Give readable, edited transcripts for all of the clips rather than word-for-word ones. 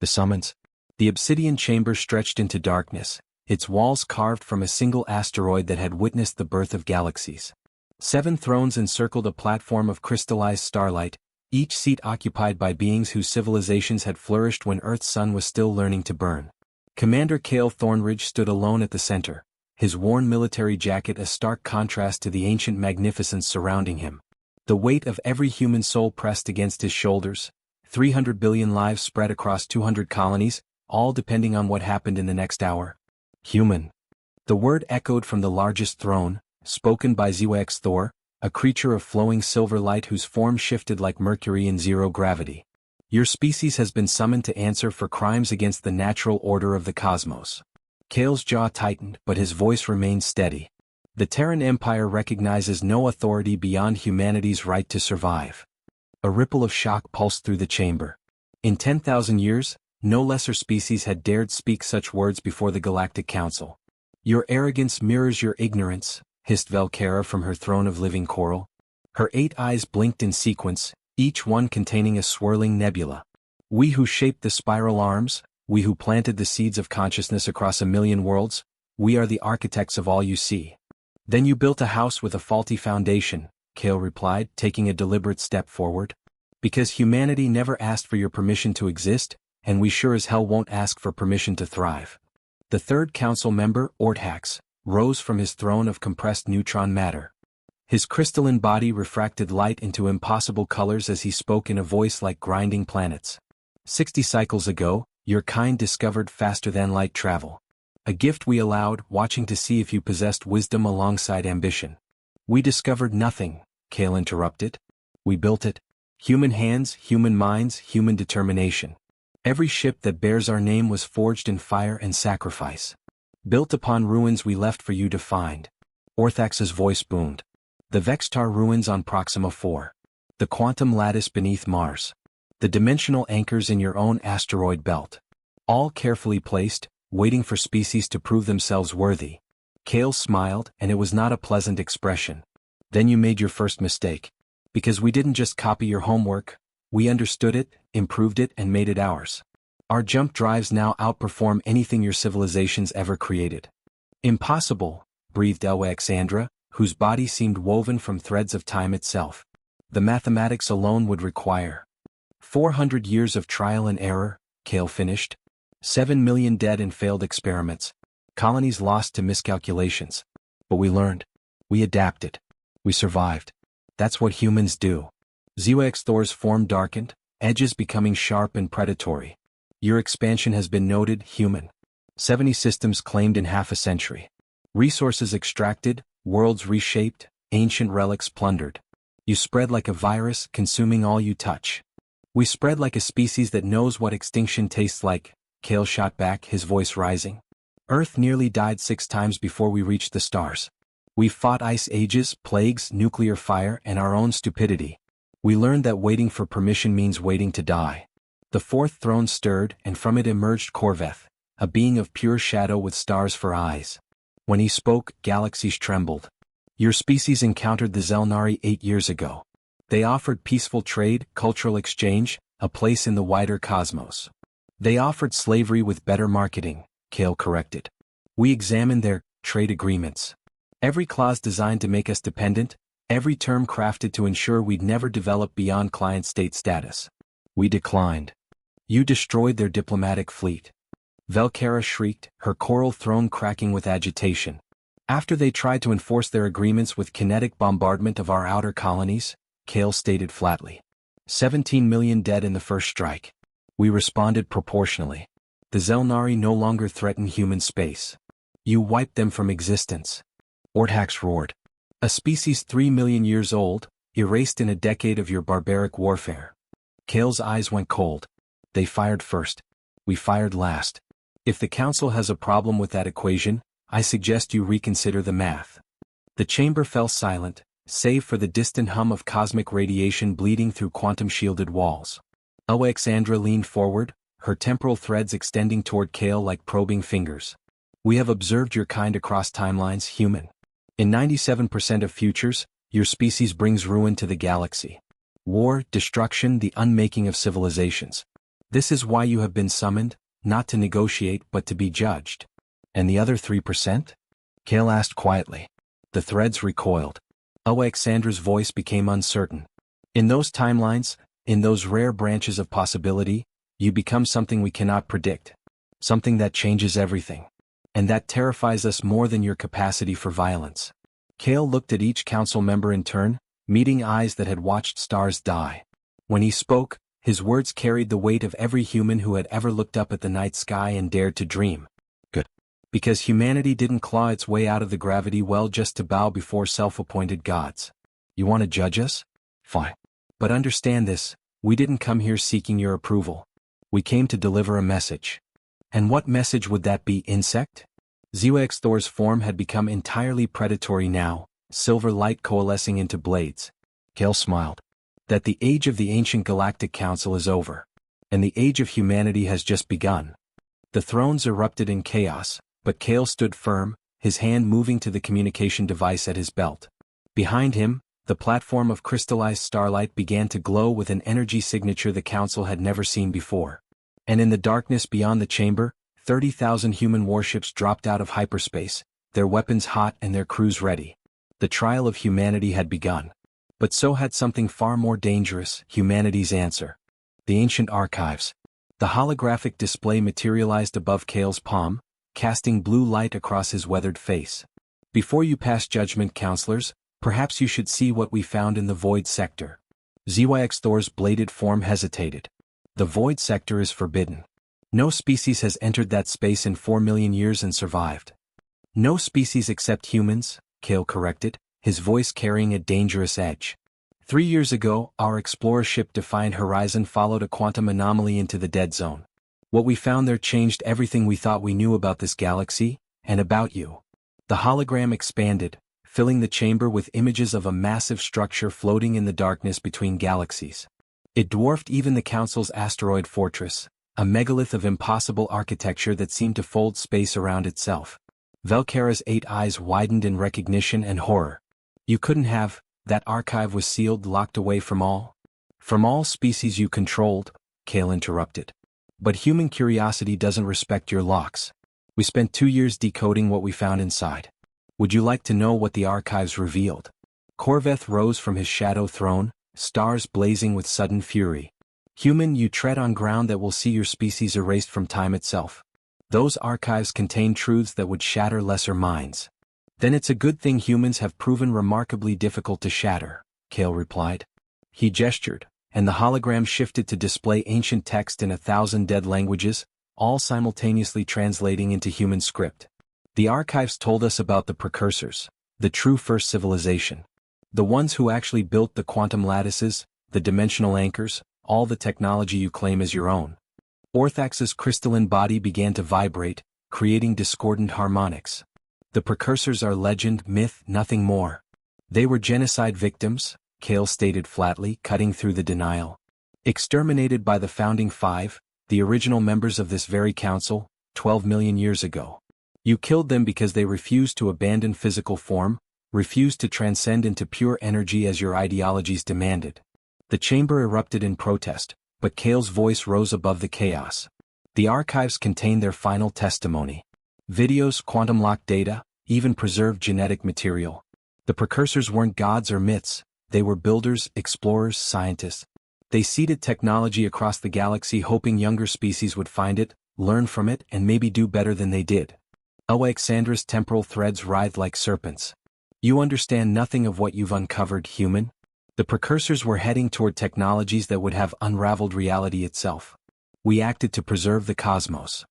The summons. The obsidian chamber stretched into darkness, its walls carved from a single asteroid that had witnessed the birth of galaxies. 7 thrones encircled a platform of crystallized starlight, each seat occupied by beings whose civilizations had flourished when Earth's sun was still learning to burn. Commander Cale Thornridge stood alone at the center, his worn military jacket a stark contrast to the ancient magnificence surrounding him. The weight of every human soul pressed against his shoulders, 300 billion lives spread across 200 colonies, all depending on what happened in the next hour. Human. The word echoed from the largest throne, spoken by Zwax Thor, a creature of flowing silver light whose form shifted like Mercury in zero gravity. Your species has been summoned to answer for crimes against the natural order of the cosmos. Cale's jaw tightened, but his voice remained steady. The Terran Empire recognizes no authority beyond humanity's right to survive. A ripple of shock pulsed through the chamber. In 10,000 years, no lesser species had dared speak such words before the Galactic Council. Your arrogance mirrors your ignorance, hissed Velkara from her throne of living coral. Her 8 eyes blinked in sequence, each one containing a swirling nebula. We who shaped the spiral arms, we who planted the seeds of consciousness across a million worlds, we are the architects of all you see. Then you built a house with a faulty foundation, Cale replied, taking a deliberate step forward. Because humanity never asked for your permission to exist, and we sure as hell won't ask for permission to thrive. The third council member, Orthax, rose from his throne of compressed neutron matter. His crystalline body refracted light into impossible colors as he spoke in a voice like grinding planets. 60 cycles ago, your kind discovered faster-than-light travel. A gift we allowed, watching to see if you possessed wisdom alongside ambition. We discovered nothing, Cale interrupted. We built it. Human hands, human minds, human determination. Every ship that bears our name was forged in fire and sacrifice. Built upon ruins we left for you to find. Orthax's voice boomed. The Vextar ruins on Proxima 4. The quantum lattice beneath Mars. The dimensional anchors in your own asteroid belt. All carefully placed, waiting for species to prove themselves worthy. Cale smiled, and it was not a pleasant expression. Then you made your first mistake. Because we didn't just copy your homework, we understood it, improved it, and made it ours. Our jump drives now outperform anything your civilizations ever created. Impossible, breathed Alexandra, whose body seemed woven from threads of time itself. The mathematics alone would require 400 years of trial and error, Cale finished. 7 million dead in failed experiments. Colonies lost to miscalculations. But we learned. We adapted. We survived. That's what humans do. Zwax Thor's form darkened, edges becoming sharp and predatory. Your expansion has been noted, human. 70 systems claimed in half a century. Resources extracted, worlds reshaped, ancient relics plundered. You spread like a virus, consuming all you touch. We spread like a species that knows what extinction tastes like, Cale shot back, his voice rising. Earth nearly died 6 times before we reached the stars. We fought ice ages, plagues, nuclear fire, and our own stupidity. We learned that waiting for permission means waiting to die. The 4th throne stirred, and from it emerged Corveth, a being of pure shadow with stars for eyes. When he spoke, galaxies trembled. Your species encountered the Zelnari 8 years ago. They offered peaceful trade, cultural exchange, a place in the wider cosmos. They offered slavery with better marketing, Cale corrected. We examined their trade agreements. Every clause designed to make us dependent, every term crafted to ensure we'd never develop beyond client-state status. We declined. You destroyed their diplomatic fleet. Velkara shrieked, her coral throne cracking with agitation. After they tried to enforce their agreements with kinetic bombardment of our outer colonies, Cale stated flatly. 17 million dead in the first strike. We responded proportionally. The Zelnari no longer threaten human space. You wiped them from existence. Orthax roared. A species 3 million years old, erased in a decade of your barbaric warfare. Cale's eyes went cold. They fired first. We fired last. If the Council has a problem with that equation, I suggest you reconsider the math. The chamber fell silent, save for the distant hum of cosmic radiation bleeding through quantum-shielded walls. Alexandra leaned forward, her temporal threads extending toward Cale like probing fingers. We have observed your kind across timelines, human. In 97% of futures, your species brings ruin to the galaxy. War, destruction, the unmaking of civilizations. This is why you have been summoned, not to negotiate but to be judged. And the other 3%? Kale asked quietly. The threads recoiled. Alexandra's voice became uncertain. In those timelines, in those rare branches of possibility, you become something we cannot predict. Something that changes everything. And that terrifies us more than your capacity for violence. Kale looked at each council member in turn, meeting eyes that had watched stars die. When he spoke, his words carried the weight of every human who had ever looked up at the night sky and dared to dream. Good. Because humanity didn't claw its way out of the gravity well just to bow before self-appointed gods. You want to judge us? Fine. But understand this, we didn't come here seeking your approval. We came to deliver a message. And what message would that be, insect? Zewax Thor's form had become entirely predatory now, silver light coalescing into blades. Kale smiled. That the age of the ancient Galactic Council is over. And the age of humanity has just begun. The thrones erupted in chaos, but Kale stood firm, his hand moving to the communication device at his belt. Behind him, the platform of crystallized starlight began to glow with an energy signature the Council had never seen before. And in the darkness beyond the chamber, 30,000 human warships dropped out of hyperspace, their weapons hot and their crews ready. The trial of humanity had begun. But so had something far more dangerous, humanity's answer. The ancient archives. The holographic display materialized above Kale's palm, casting blue light across his weathered face. Before you pass judgment, counselors, perhaps you should see what we found in the void sector. Zewax Thor's bladed form hesitated. The void sector is forbidden. No species has entered that space in 4 million years and survived. No species except humans, Kale corrected, his voice carrying a dangerous edge. 3 years ago, our explorer ship Defiant Horizon followed a quantum anomaly into the dead zone. What we found there changed everything we thought we knew about this galaxy, and about you. The hologram expanded, filling the chamber with images of a massive structure floating in the darkness between galaxies. It dwarfed even the Council's asteroid fortress, a megalith of impossible architecture that seemed to fold space around itself. Velkara's 8 eyes widened in recognition and horror. You couldn't have, that archive was sealed, locked away from all? From all species you controlled, Kale interrupted. But human curiosity doesn't respect your locks. We spent 2 years decoding what we found inside. Would you like to know what the archives revealed? Corveth rose from his shadow throne, stars blazing with sudden fury. Human, you tread on ground that will see your species erased from time itself. Those archives contain truths that would shatter lesser minds. Then it's a good thing humans have proven remarkably difficult to shatter, Kale replied. He gestured, and the hologram shifted to display ancient text in 1,000 dead languages, all simultaneously translating into human script. The archives told us about the precursors, the true first civilization. The ones who actually built the quantum lattices, the dimensional anchors, all the technology you claim as your own. Orthax's crystalline body began to vibrate, creating discordant harmonics. The precursors are legend, myth, nothing more. They were genocide victims, Kale stated flatly, cutting through the denial. Exterminated by the Founding Five, the original members of this very council, 12 million years ago. You killed them because they refused to abandon physical form, refused to transcend into pure energy as your ideologies demanded. The chamber erupted in protest, but Kale's voice rose above the chaos. The archives contain their final testimony. Videos, quantum-locked data, even preserved genetic material. The precursors weren't gods or myths, they were builders, explorers, scientists. They seeded technology across the galaxy hoping younger species would find it, learn from it, and maybe do better than they did. Alexandra's temporal threads writhed like serpents. You understand nothing of what you've uncovered, human? The precursors were heading toward technologies that would have unraveled reality itself. We acted to preserve the cosmos.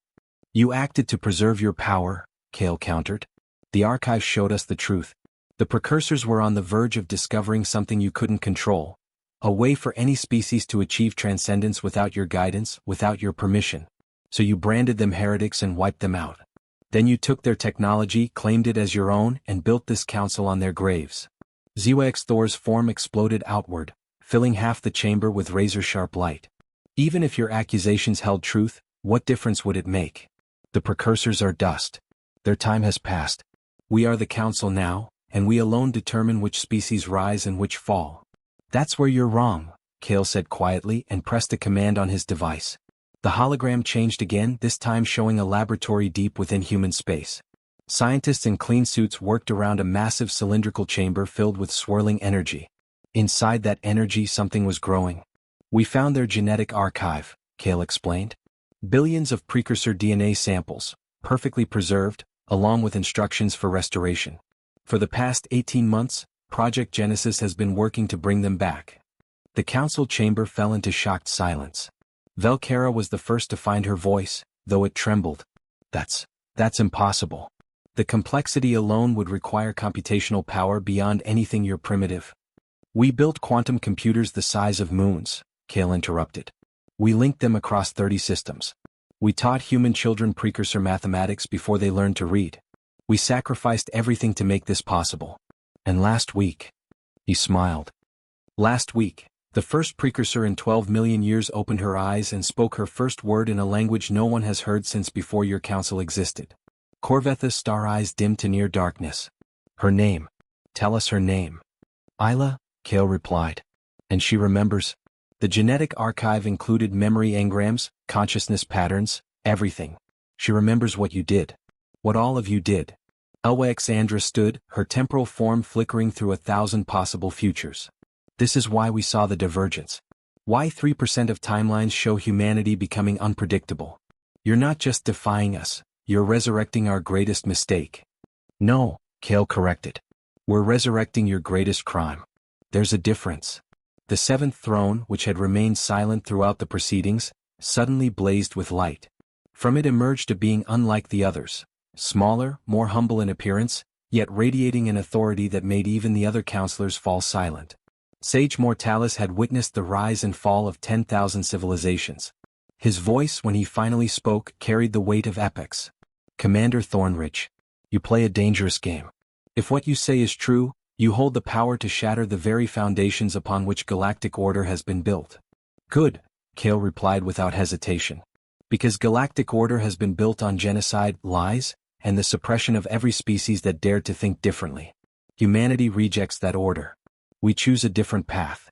You acted to preserve your power, Kale countered. The archives showed us the truth. The precursors were on the verge of discovering something you couldn't control. A way for any species to achieve transcendence without your guidance, without your permission. So you branded them heretics and wiped them out. Then you took their technology, claimed it as your own, and built this council on their graves. Zewax Thor's form exploded outward, filling half the chamber with razor-sharp light. Even if your accusations held truth, what difference would it make? The precursors are dust. Their time has passed. We are the council now, and we alone determine which species rise and which fall. That's where you're wrong, Kale said quietly and pressed a command on his device. The hologram changed again, this time showing a laboratory deep within human space. Scientists in clean suits worked around a massive cylindrical chamber filled with swirling energy. Inside that energy something was growing. We found their genetic archive, Kale explained. Billions of precursor DNA samples, perfectly preserved, along with instructions for restoration. For the past 18 months, Project Genesis has been working to bring them back. The council chamber fell into shocked silence. Velkara was the first to find her voice, though it trembled. That's impossible. The complexity alone would require computational power beyond anything your primitive. We built quantum computers the size of moons, Kale interrupted. We linked them across 30 systems. We taught human children precursor mathematics before they learned to read. We sacrificed everything to make this possible. And last week, he smiled. Last week, the first precursor in 12 million years opened her eyes and spoke her first word in a language no one has heard since before your council existed. Corvetha's star eyes dimmed to near darkness. Her name. Tell us her name. Isla, Kale replied. And she remembers. The genetic archive included memory engrams, consciousness patterns, everything. She remembers what you did. What all of you did. Alexandra stood, her temporal form flickering through 1,000 possible futures. This is why we saw the divergence. Why 3% of timelines show humanity becoming unpredictable. You're not just defying us, you're resurrecting our greatest mistake. No, Kale corrected. We're resurrecting your greatest crime. There's a difference. The seventh throne, which had remained silent throughout the proceedings, suddenly blazed with light. From it emerged a being unlike the others, smaller, more humble in appearance, yet radiating an authority that made even the other counselors fall silent. Sage Mortalis had witnessed the rise and fall of 10,000 civilizations. His voice, when he finally spoke, carried the weight of epics. Commander Thornridge, you play a dangerous game. If what you say is true, you hold the power to shatter the very foundations upon which galactic order has been built. Good, Kale replied without hesitation. Because galactic order has been built on genocide, lies, and the suppression of every species that dared to think differently. Humanity rejects that order. We choose a different path.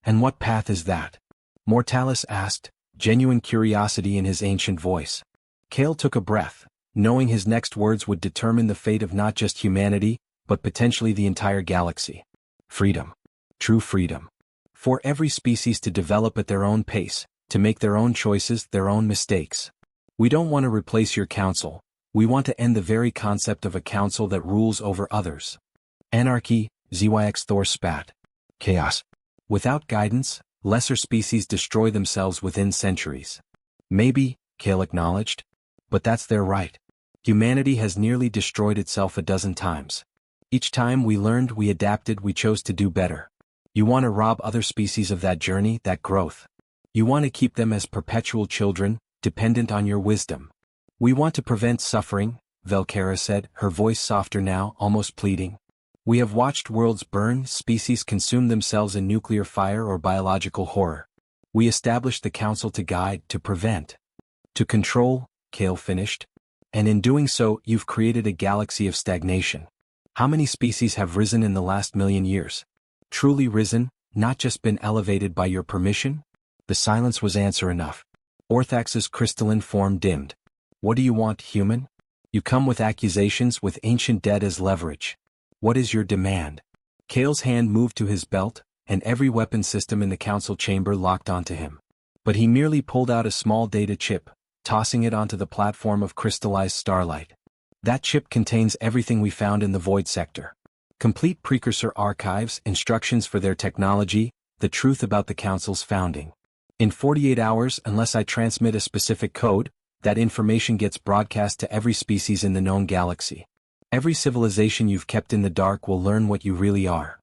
And what path is that? Mortalis asked, genuine curiosity in his ancient voice. Kale took a breath, knowing his next words would determine the fate of not just humanity, but potentially the entire galaxy. Freedom. True freedom. For every species to develop at their own pace, to make their own choices, their own mistakes. We don't want to replace your council, we want to end the very concept of a council that rules over others. Anarchy, ZYX Thor spat. Chaos. Without guidance, lesser species destroy themselves within centuries. Maybe, Kale acknowledged. But that's their right. Humanity has nearly destroyed itself a dozen times. Each time we learned, we adapted, we chose to do better. You want to rob other species of that journey, that growth. You want to keep them as perpetual children, dependent on your wisdom. We want to prevent suffering, Velkara said, her voice softer now, almost pleading. We have watched worlds burn, species consume themselves in nuclear fire or biological horror. We established the council to guide, to prevent. To control, Kale finished. And in doing so, you've created a galaxy of stagnation. How many species have risen in the last million years? Truly risen, not just been elevated by your permission? The silence was answer enough. Orthax's crystalline form dimmed. What do you want, human? You come with accusations, with ancient debt as leverage. What is your demand? Kale's hand moved to his belt, and every weapon system in the council chamber locked onto him. But he merely pulled out a small data chip, tossing it onto the platform of crystallized starlight. That chip contains everything we found in the void sector. Complete precursor archives, instructions for their technology, the truth about the council's founding. In 48 hours, unless I transmit a specific code, that information gets broadcast to every species in the known galaxy. Every civilization you've kept in the dark will learn what you really are.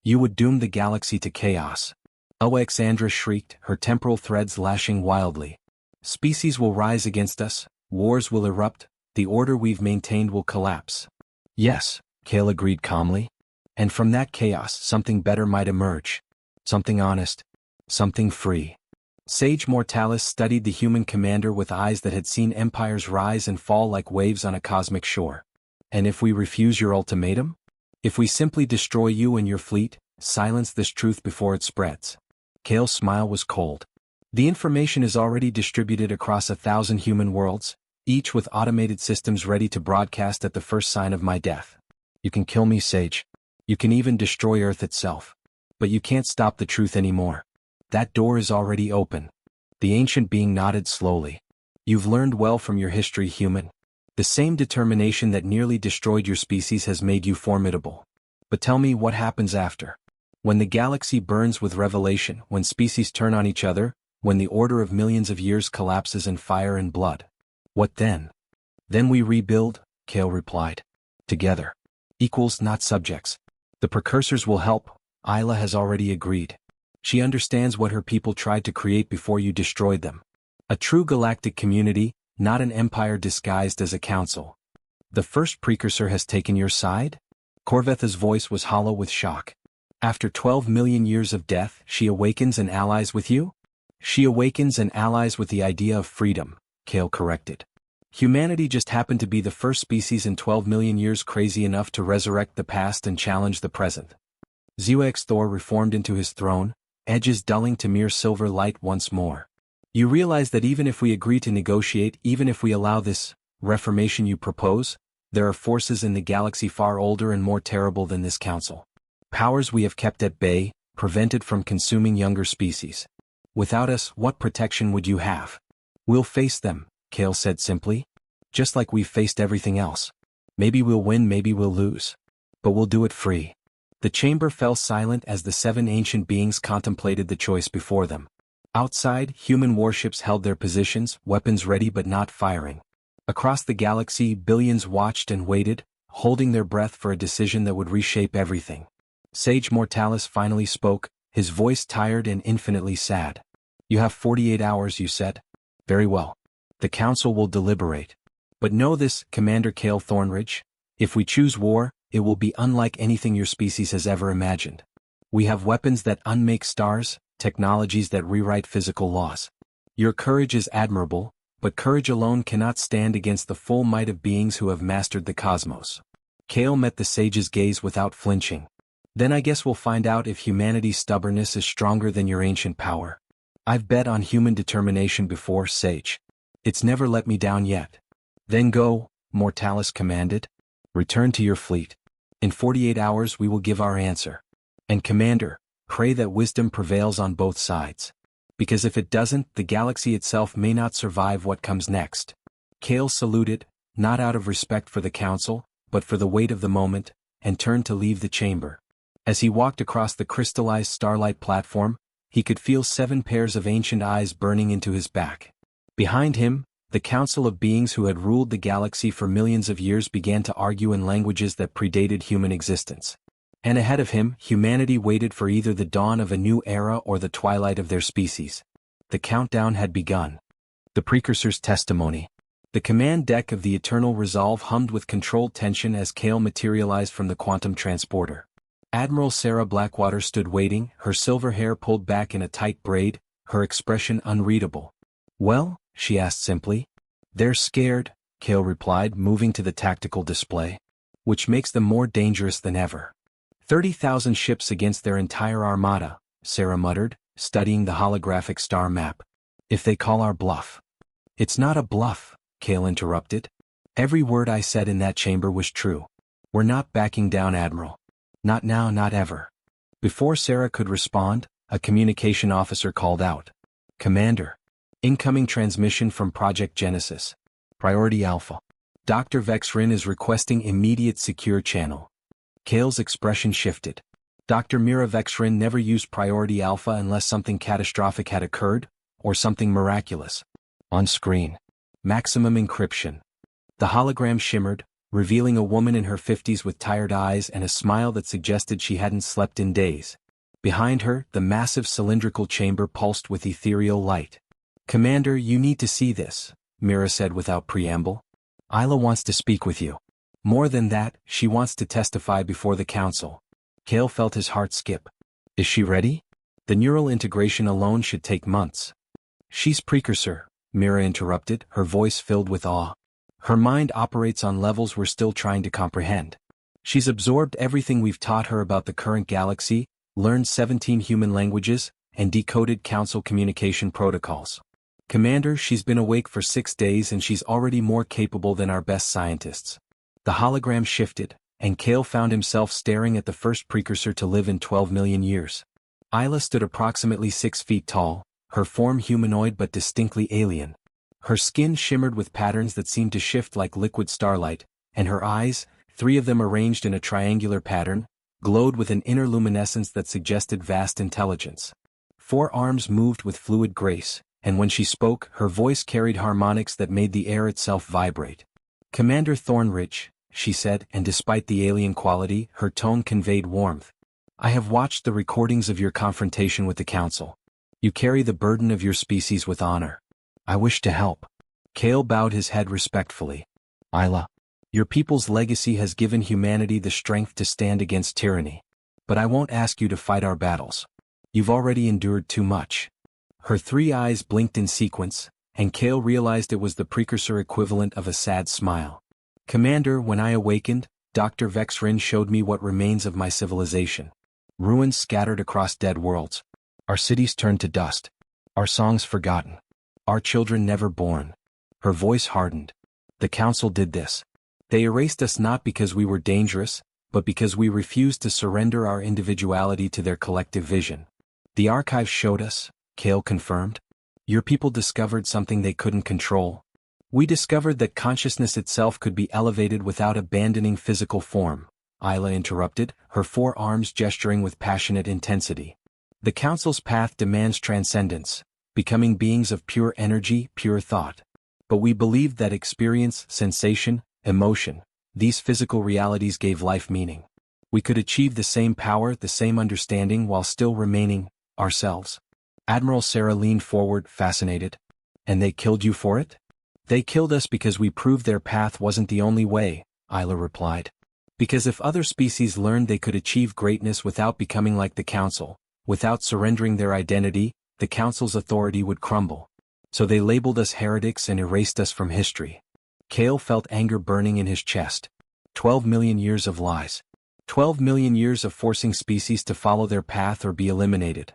You would doom the galaxy to chaos. Alexandra shrieked, her temporal threads lashing wildly. Species will rise against us, wars will erupt, the order we've maintained will collapse. Yes, Kale agreed calmly. And from that chaos something better might emerge. Something honest. Something free. Sage Mortalis studied the human commander with eyes that had seen empires rise and fall like waves on a cosmic shore. And if we refuse your ultimatum? If we simply destroy you and your fleet, silence this truth before it spreads. Kale's smile was cold. The information is already distributed across 1,000 human worlds, each with automated systems ready to broadcast at the first sign of my death. You can kill me, Sage. You can even destroy Earth itself. But you can't stop the truth anymore. That door is already open. The ancient being nodded slowly. You've learned well from your history, human. The same determination that nearly destroyed your species has made you formidable. But tell me what happens after. When the galaxy burns with revelation, when species turn on each other, when the order of millions of years collapses in fire and blood. What then? Then we rebuild, Kale replied. Together. Equals, not subjects. The precursors will help. Isla has already agreed. She understands what her people tried to create before you destroyed them. A true galactic community, not an empire disguised as a council. The first precursor has taken your side? Corvetha's voice was hollow with shock. After 12 million years of death, she awakens and allies with you? She awakens and allies with the idea of freedom, Kale corrected. Humanity just happened to be the first species in 12 million years crazy enough to resurrect the past and challenge the present. Zewax Thor reformed into his throne, edges dulling to mere silver light once more. You realize that even if we agree to negotiate, even if we allow this reformation you propose, there are forces in the galaxy far older and more terrible than this council. Powers we have kept at bay, prevented from consuming younger species. Without us, what protection would you have? We'll face them, Kale said simply. Just like we've faced everything else. Maybe we'll win, maybe we'll lose. But we'll do it free. The chamber fell silent as the 7 ancient beings contemplated the choice before them. Outside, human warships held their positions, weapons ready but not firing. Across the galaxy, billions watched and waited, holding their breath for a decision that would reshape everything. Sage Mortalis finally spoke, his voice tired and infinitely sad. You have 48 hours, you said. Very well. The council will deliberate. But know this, Commander Kale Thornridge, if we choose war, it will be unlike anything your species has ever imagined. We have weapons that unmake stars, technologies that rewrite physical laws. Your courage is admirable, but courage alone cannot stand against the full might of beings who have mastered the cosmos. Kale met the sage's gaze without flinching. Then I guess we'll find out if humanity's stubbornness is stronger than your ancient power. I've bet on human determination before, Sage. It's never let me down yet. Then go, Mortalis commanded. Return to your fleet. In 48 hours we will give our answer. And Commander, pray that wisdom prevails on both sides. Because if it doesn't, the galaxy itself may not survive what comes next. Kale saluted, not out of respect for the council, but for the weight of the moment, and turned to leave the chamber. As he walked across the crystallized starlight platform, he could feel 7 pairs of ancient eyes burning into his back. Behind him, the council of beings who had ruled the galaxy for millions of years began to argue in languages that predated human existence. And ahead of him, humanity waited for either the dawn of a new era or the twilight of their species. The countdown had begun. The precursor's testimony. The command deck of the Eternal Resolve hummed with controlled tension as Kale materialized from the quantum transporter. Admiral Sarah Blackwater stood waiting, her silver hair pulled back in a tight braid, her expression unreadable. Well? She asked simply. They're scared, Kale replied, moving to the tactical display. Which makes them more dangerous than ever. 30,000 ships against their entire armada, Sarah muttered, studying the holographic star map. If they call our bluff. It's not a bluff, Kale interrupted. Every word I said in that chamber was true. We're not backing down, Admiral. Not now, not ever. Before Sarah could respond, a communication officer called out. Commander. Incoming transmission from Project Genesis. Priority Alpha. Dr. Vexrin is requesting immediate secure channel. Kale's expression shifted. Dr. Mira Vexrin never used Priority Alpha unless something catastrophic had occurred, or something miraculous. On screen. Maximum encryption. The hologram shimmered, revealing a woman in her 50s with tired eyes and a smile that suggested she hadn't slept in days. Behind her, the massive cylindrical chamber pulsed with ethereal light. Commander, you need to see this, Mira said without preamble. Isla wants to speak with you. More than that, she wants to testify before the council. Kale felt his heart skip. Is she ready? The neural integration alone should take months. She's precursor, Mira interrupted, her voice filled with awe. Her mind operates on levels we're still trying to comprehend. She's absorbed everything we've taught her about the current galaxy, learned 17 human languages, and decoded council communication protocols. "Commander, she's been awake for 6 days and she's already more capable than our best scientists." The hologram shifted, and Kale found himself staring at the first precursor to live in 12 million years. Isla stood approximately 6 feet tall, her form humanoid but distinctly alien. Her skin shimmered with patterns that seemed to shift like liquid starlight, and her eyes, 3 of them arranged in a triangular pattern, glowed with an inner luminescence that suggested vast intelligence. 4 arms moved with fluid grace, and when she spoke, her voice carried harmonics that made the air itself vibrate. "Commander Thornridge," she said, and despite the alien quality, her tone conveyed warmth. "I have watched the recordings of your confrontation with the Council. You carry the burden of your species with honor. I wish to help." Kale bowed his head respectfully. "Isla, your people's legacy has given humanity the strength to stand against tyranny. But I won't ask you to fight our battles. You've already endured too much." Her 3 eyes blinked in sequence, and Kale realized it was the precursor equivalent of a sad smile. "Commander, when I awakened, Dr. Vexrin showed me what remains of my civilization. Ruins scattered across dead worlds. Our cities turned to dust. Our songs forgotten. Our children never born." Her voice hardened. "The Council did this. They erased us not because we were dangerous, but because we refused to surrender our individuality to their collective vision." "The archives showed us," Kale confirmed. "Your people discovered something they couldn't control. We discovered that consciousness itself could be elevated without abandoning physical form," Isla interrupted, her 4 arms gesturing with passionate intensity. "The Council's path demands transcendence, becoming beings of pure energy, pure thought. But we believed that experience, sensation, emotion, these physical realities gave life meaning. We could achieve the same power, the same understanding while still remaining ourselves." Admiral Sarah leaned forward, fascinated. "And they killed you for it?" "They killed us because we proved their path wasn't the only way," Isla replied. "Because if other species learned they could achieve greatness without becoming like the Council, without surrendering their identity, the Council's authority would crumble. So they labeled us heretics and erased us from history." Kale felt anger burning in his chest. 12 million years of lies. 12 million years of forcing species to follow their path or be eliminated.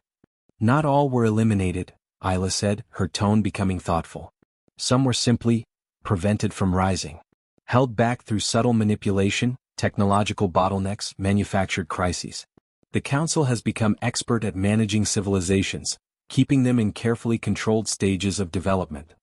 "Not all were eliminated," Isla said, her tone becoming thoughtful. "Some were simply prevented from rising. Held back through subtle manipulation, technological bottlenecks, manufactured crises. The Council has become expert at managing civilizations, keeping them in carefully controlled stages of development.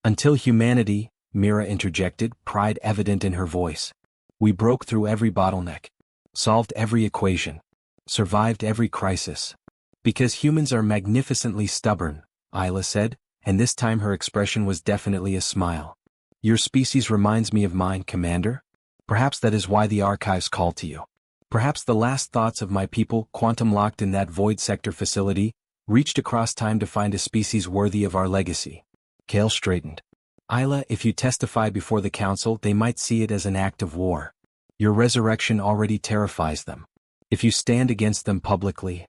Until humanity," Mira interjected, pride evident in her voice. "We broke through every bottleneck. Solved every equation. Survived every crisis. Because humans are magnificently stubborn," Isla said, and this time her expression was definitely a smile. "Your species reminds me of mine, Commander. Perhaps that is why the archives call to you. Perhaps the last thoughts of my people, quantum-locked in that void sector facility, reached across time to find a species worthy of our legacy." Kale straightened. "Isla, if you testify before the Council, they might see it as an act of war. Your resurrection already terrifies them. If you stand against them publicly,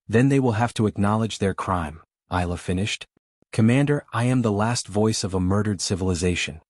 then they will have to acknowledge their crime," Isla finished. "Commander, I am the last voice of a murdered civilization.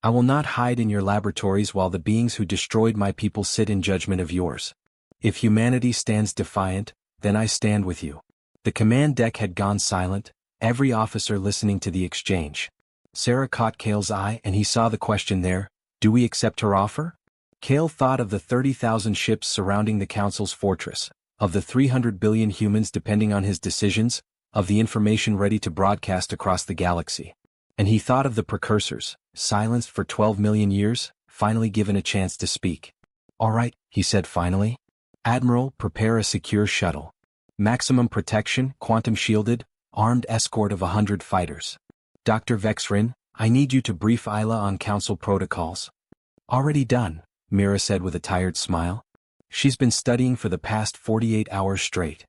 I will not hide in your laboratories while the beings who destroyed my people sit in judgment of yours. If humanity stands defiant, then I stand with you." The command deck had gone silent, every officer listening to the exchange. Sarah caught Kale's eye and he saw the question there: "Do we accept her offer?" Kale thought of the 30,000 ships surrounding the Council's fortress, of the 300 billion humans depending on his decisions, of the information ready to broadcast across the galaxy. And he thought of the precursors, silenced for 12 million years, finally given a chance to speak. "All right," he said finally. "Admiral, prepare a secure shuttle. Maximum protection, quantum-shielded, armed escort of 100 fighters. Dr. Vexrin, I need you to brief Isla on Council protocols." "Already done," Mira said with a tired smile. "She's been studying for the past 48 hours straight."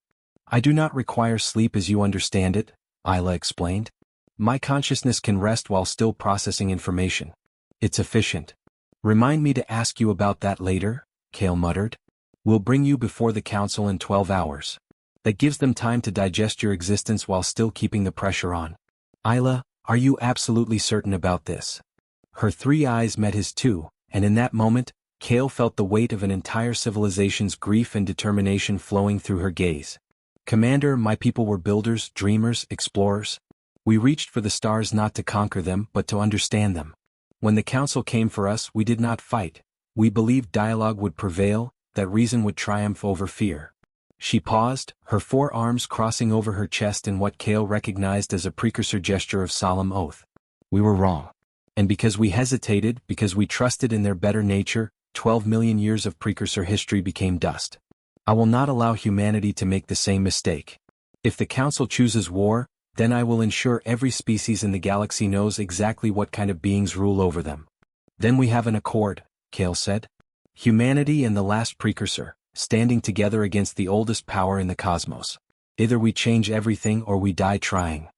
"I do not require sleep as you understand it," Isla explained. "My consciousness can rest while still processing information. It's efficient." "Remind me to ask you about that later," Kale muttered. "We'll bring you before the Council in 12 hours. That gives them time to digest your existence while still keeping the pressure on." "Isla, are you absolutely certain about this?" Her 3 eyes met his 2, and in that moment, Kale felt the weight of an entire civilization's grief and determination flowing through her gaze. Commander, my people were builders, dreamers, explorers. We reached for the stars not to conquer them but to understand them. When the council came for us, we did not fight. We believed dialogue would prevail, that reason would triumph over fear. She paused, her forearms crossing over her chest in what Kale recognized as a precursor gesture of solemn oath. We were wrong. And because we hesitated, because we trusted in their better nature, 12 million years of precursor history became dust. I will not allow humanity to make the same mistake. If the Council chooses war, then I will ensure every species in the galaxy knows exactly what kind of beings rule over them. Then we have an accord, Kale said. Humanity and the last precursor, standing together against the oldest power in the cosmos. Either we change everything or we die trying.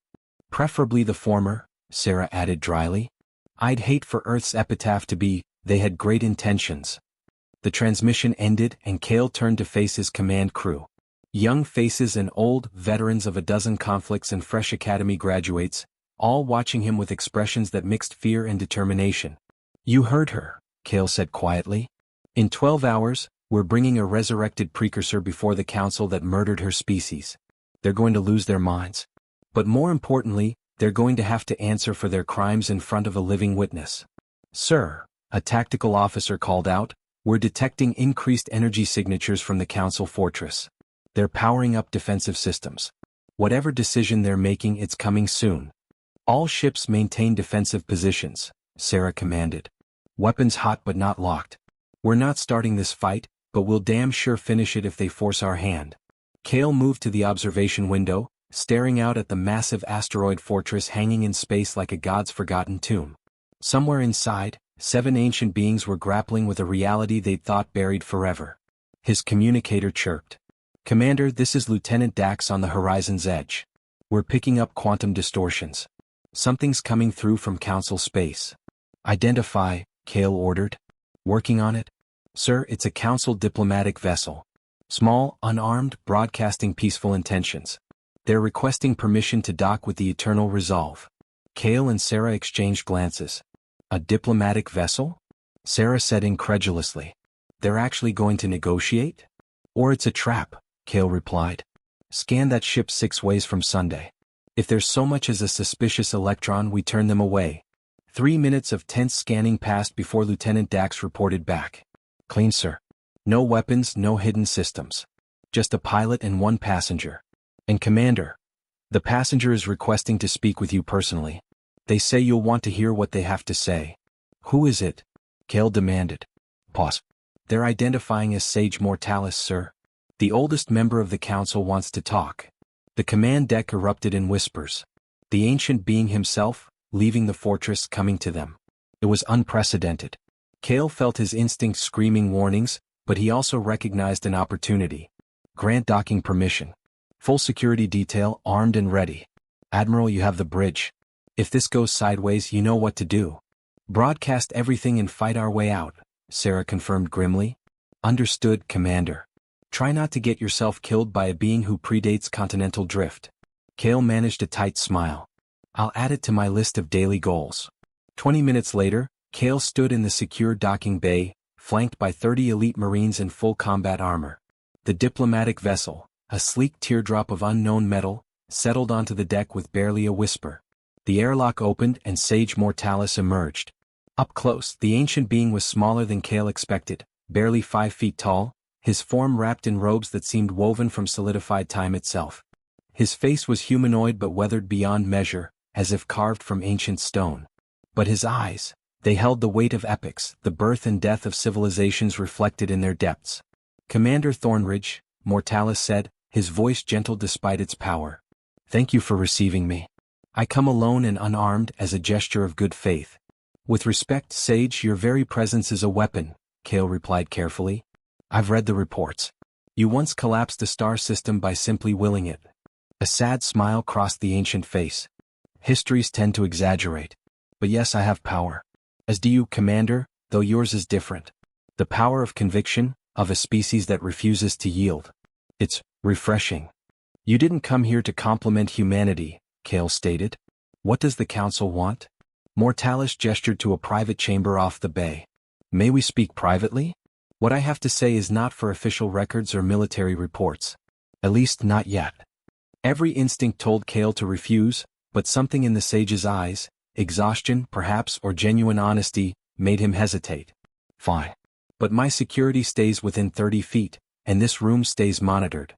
Preferably the former, Sarah added dryly. I'd hate for Earth's epitaph to be, they had great intentions. The transmission ended and Kale turned to face his command crew. Young faces and old veterans of a dozen conflicts and fresh academy graduates, all watching him with expressions that mixed fear and determination. You heard her, Kale said quietly. In 12 hours, we're bringing a resurrected precursor before the council that murdered her species. They're going to lose their minds. But more importantly, they're going to have to answer for their crimes in front of a living witness. Sir, a tactical officer called out, we're detecting increased energy signatures from the council fortress. They're powering up defensive systems. Whatever decision they're making, it's coming soon. All ships maintain defensive positions, Sarah commanded. Weapons hot but not locked. We're not starting this fight, but we'll damn sure finish it if they force our hand. Kale moved to the observation window, staring out at the massive asteroid fortress hanging in space like a god's forgotten tomb. Somewhere inside, 7 ancient beings were grappling with a reality they'd thought buried forever. His communicator chirped. Commander, this is Lieutenant Dax on the horizon's edge. We're picking up quantum distortions. Something's coming through from Council space. Identify, Kale ordered. Working on it? Sir, it's a Council diplomatic vessel. Small, unarmed, broadcasting peaceful intentions. They're requesting permission to dock with the Eternal Resolve. Kale and Sarah exchanged glances. A diplomatic vessel? Sarah said incredulously. They're actually going to negotiate? Or it's a trap, Kale replied. Scan that ship 6 ways from Sunday. If there's so much as a suspicious electron, we turn them away. 3 minutes of tense scanning passed before Lieutenant Dax reported back. Clean, sir. No weapons, no hidden systems. Just a pilot and 1 passenger. And Commander, the passenger is requesting to speak with you personally. They say you'll want to hear what they have to say. Who is it? Kale demanded. Pause. They're identifying as Sage Mortalis, sir. The oldest member of the council wants to talk. The command deck erupted in whispers. The ancient being himself, leaving the fortress, coming to them. It was unprecedented. Kale felt his instincts screaming warnings, but he also recognized an opportunity. Grant docking permission. Full security detail, armed and ready. Admiral, you have the bridge. If this goes sideways, you know what to do. Broadcast everything and fight our way out, Sarah confirmed grimly. Understood, Commander. Try not to get yourself killed by a being who predates continental drift. Kale managed a tight smile. I'll add it to my list of daily goals. 20 minutes later, Kale stood in the secure docking bay, flanked by 30 elite Marines in full combat armor. The diplomatic vessel, a sleek teardrop of unknown metal, settled onto the deck with barely a whisper. The airlock opened and Sage Mortalis emerged. Up close, the ancient being was smaller than Kale expected, barely 5 feet tall, his form wrapped in robes that seemed woven from solidified time itself. His face was humanoid but weathered beyond measure, as if carved from ancient stone. But his eyes, they held the weight of epics, the birth and death of civilizations reflected in their depths. Commander Thornridge, Mortalis said, his voice gentle despite its power. Thank you for receiving me. I come alone and unarmed as a gesture of good faith. With respect, Sage, your very presence is a weapon, Kale replied carefully. I've read the reports. You once collapsed a star system by simply willing it. A sad smile crossed the ancient face. Histories tend to exaggerate. But yes, I have power. As do you, Commander, though yours is different. The power of conviction, of a species that refuses to yield. It's refreshing. You didn't come here to compliment humanity, Kale stated. What does the council want? Mortalis gestured to a private chamber off the bay. May we speak privately? What I have to say is not for official records or military reports. At least not yet. Every instinct told Kale to refuse, but something in the sage's eyes, exhaustion perhaps or genuine honesty, made him hesitate. Fine. But my security stays within 30 feet, and this room stays monitored.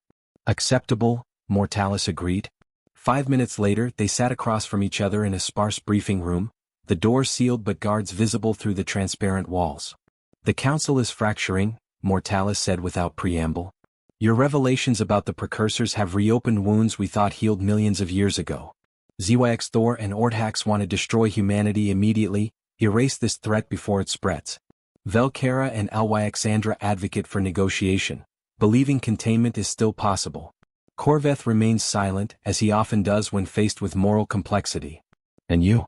Acceptable, Mortalis agreed. 5 minutes later they sat across from each other in a sparse briefing room, the door sealed but guards visible through the transparent walls. The council is fracturing, Mortalis said without preamble. Your revelations about the precursors have reopened wounds we thought healed millions of years ago. ZYX Thor and Ordhax want to destroy humanity immediately, erase this threat before it spreads. Velkara and Alwyxandra advocate for negotiation, believing containment is still possible. Corveth remains silent, as he often does when faced with moral complexity. And you?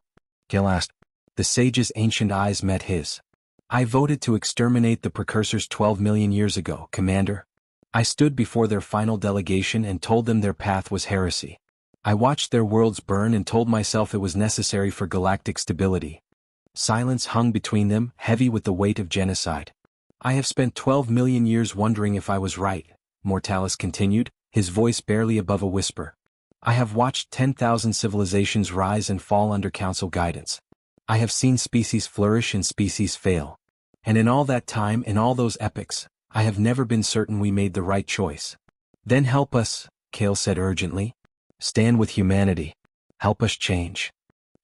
Gil asked. The sage's ancient eyes met his. I voted to exterminate the precursors 12 million years ago, Commander. I stood before their final delegation and told them their path was heresy. I watched their worlds burn and told myself it was necessary for galactic stability. Silence hung between them, heavy with the weight of genocide. I have spent 12 million years wondering if I was right, Mortalis continued, his voice barely above a whisper. I have watched 10,000 civilizations rise and fall under Council guidance. I have seen species flourish and species fail. And in all that time, in all those epochs, I have never been certain we made the right choice. Then help us, Kale said urgently. Stand with humanity. Help us change.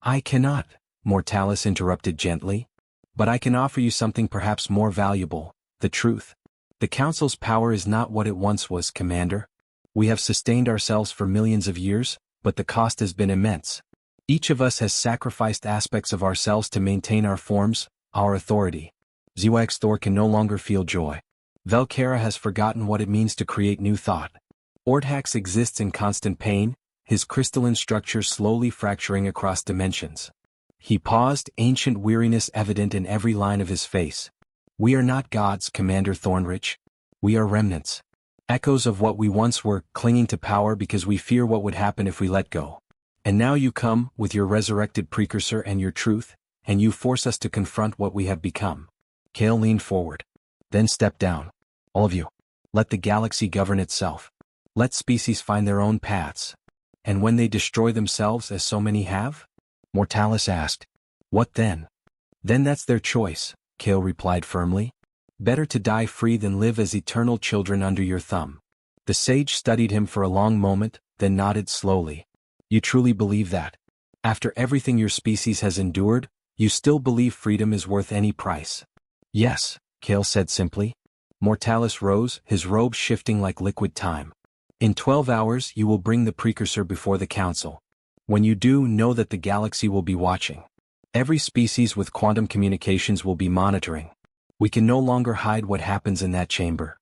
I cannot, Mortalis interrupted gently. But I can offer you something perhaps more valuable, the truth. The Council's power is not what it once was, Commander. We have sustained ourselves for millions of years, but the cost has been immense. Each of us has sacrificed aspects of ourselves to maintain our forms, our authority. ZYX Thor can no longer feel joy. Velkara has forgotten what it means to create new thought. Ordhax exists in constant pain, his crystalline structure slowly fracturing across dimensions. He paused, ancient weariness evident in every line of his face. We are not gods, Commander Thornrich. We are remnants. Echoes of what we once were, clinging to power because we fear what would happen if we let go. And now you come, with your resurrected precursor and your truth, and you force us to confront what we have become. Kale leaned forward. Then stepped down. All of you. Let the galaxy govern itself. Let species find their own paths. And when they destroy themselves as so many have? Mortalis asked. What then? Then that's their choice, Kale replied firmly. Better to die free than live as eternal children under your thumb. The sage studied him for a long moment, then nodded slowly. You truly believe that? After everything your species has endured, you still believe freedom is worth any price? Yes, Kale said simply. Mortalis rose, his robes shifting like liquid time. In 12 hours you will bring the precursor before the Council. When you do, know that the galaxy will be watching. Every species with quantum communications will be monitoring. We can no longer hide what happens in that chamber.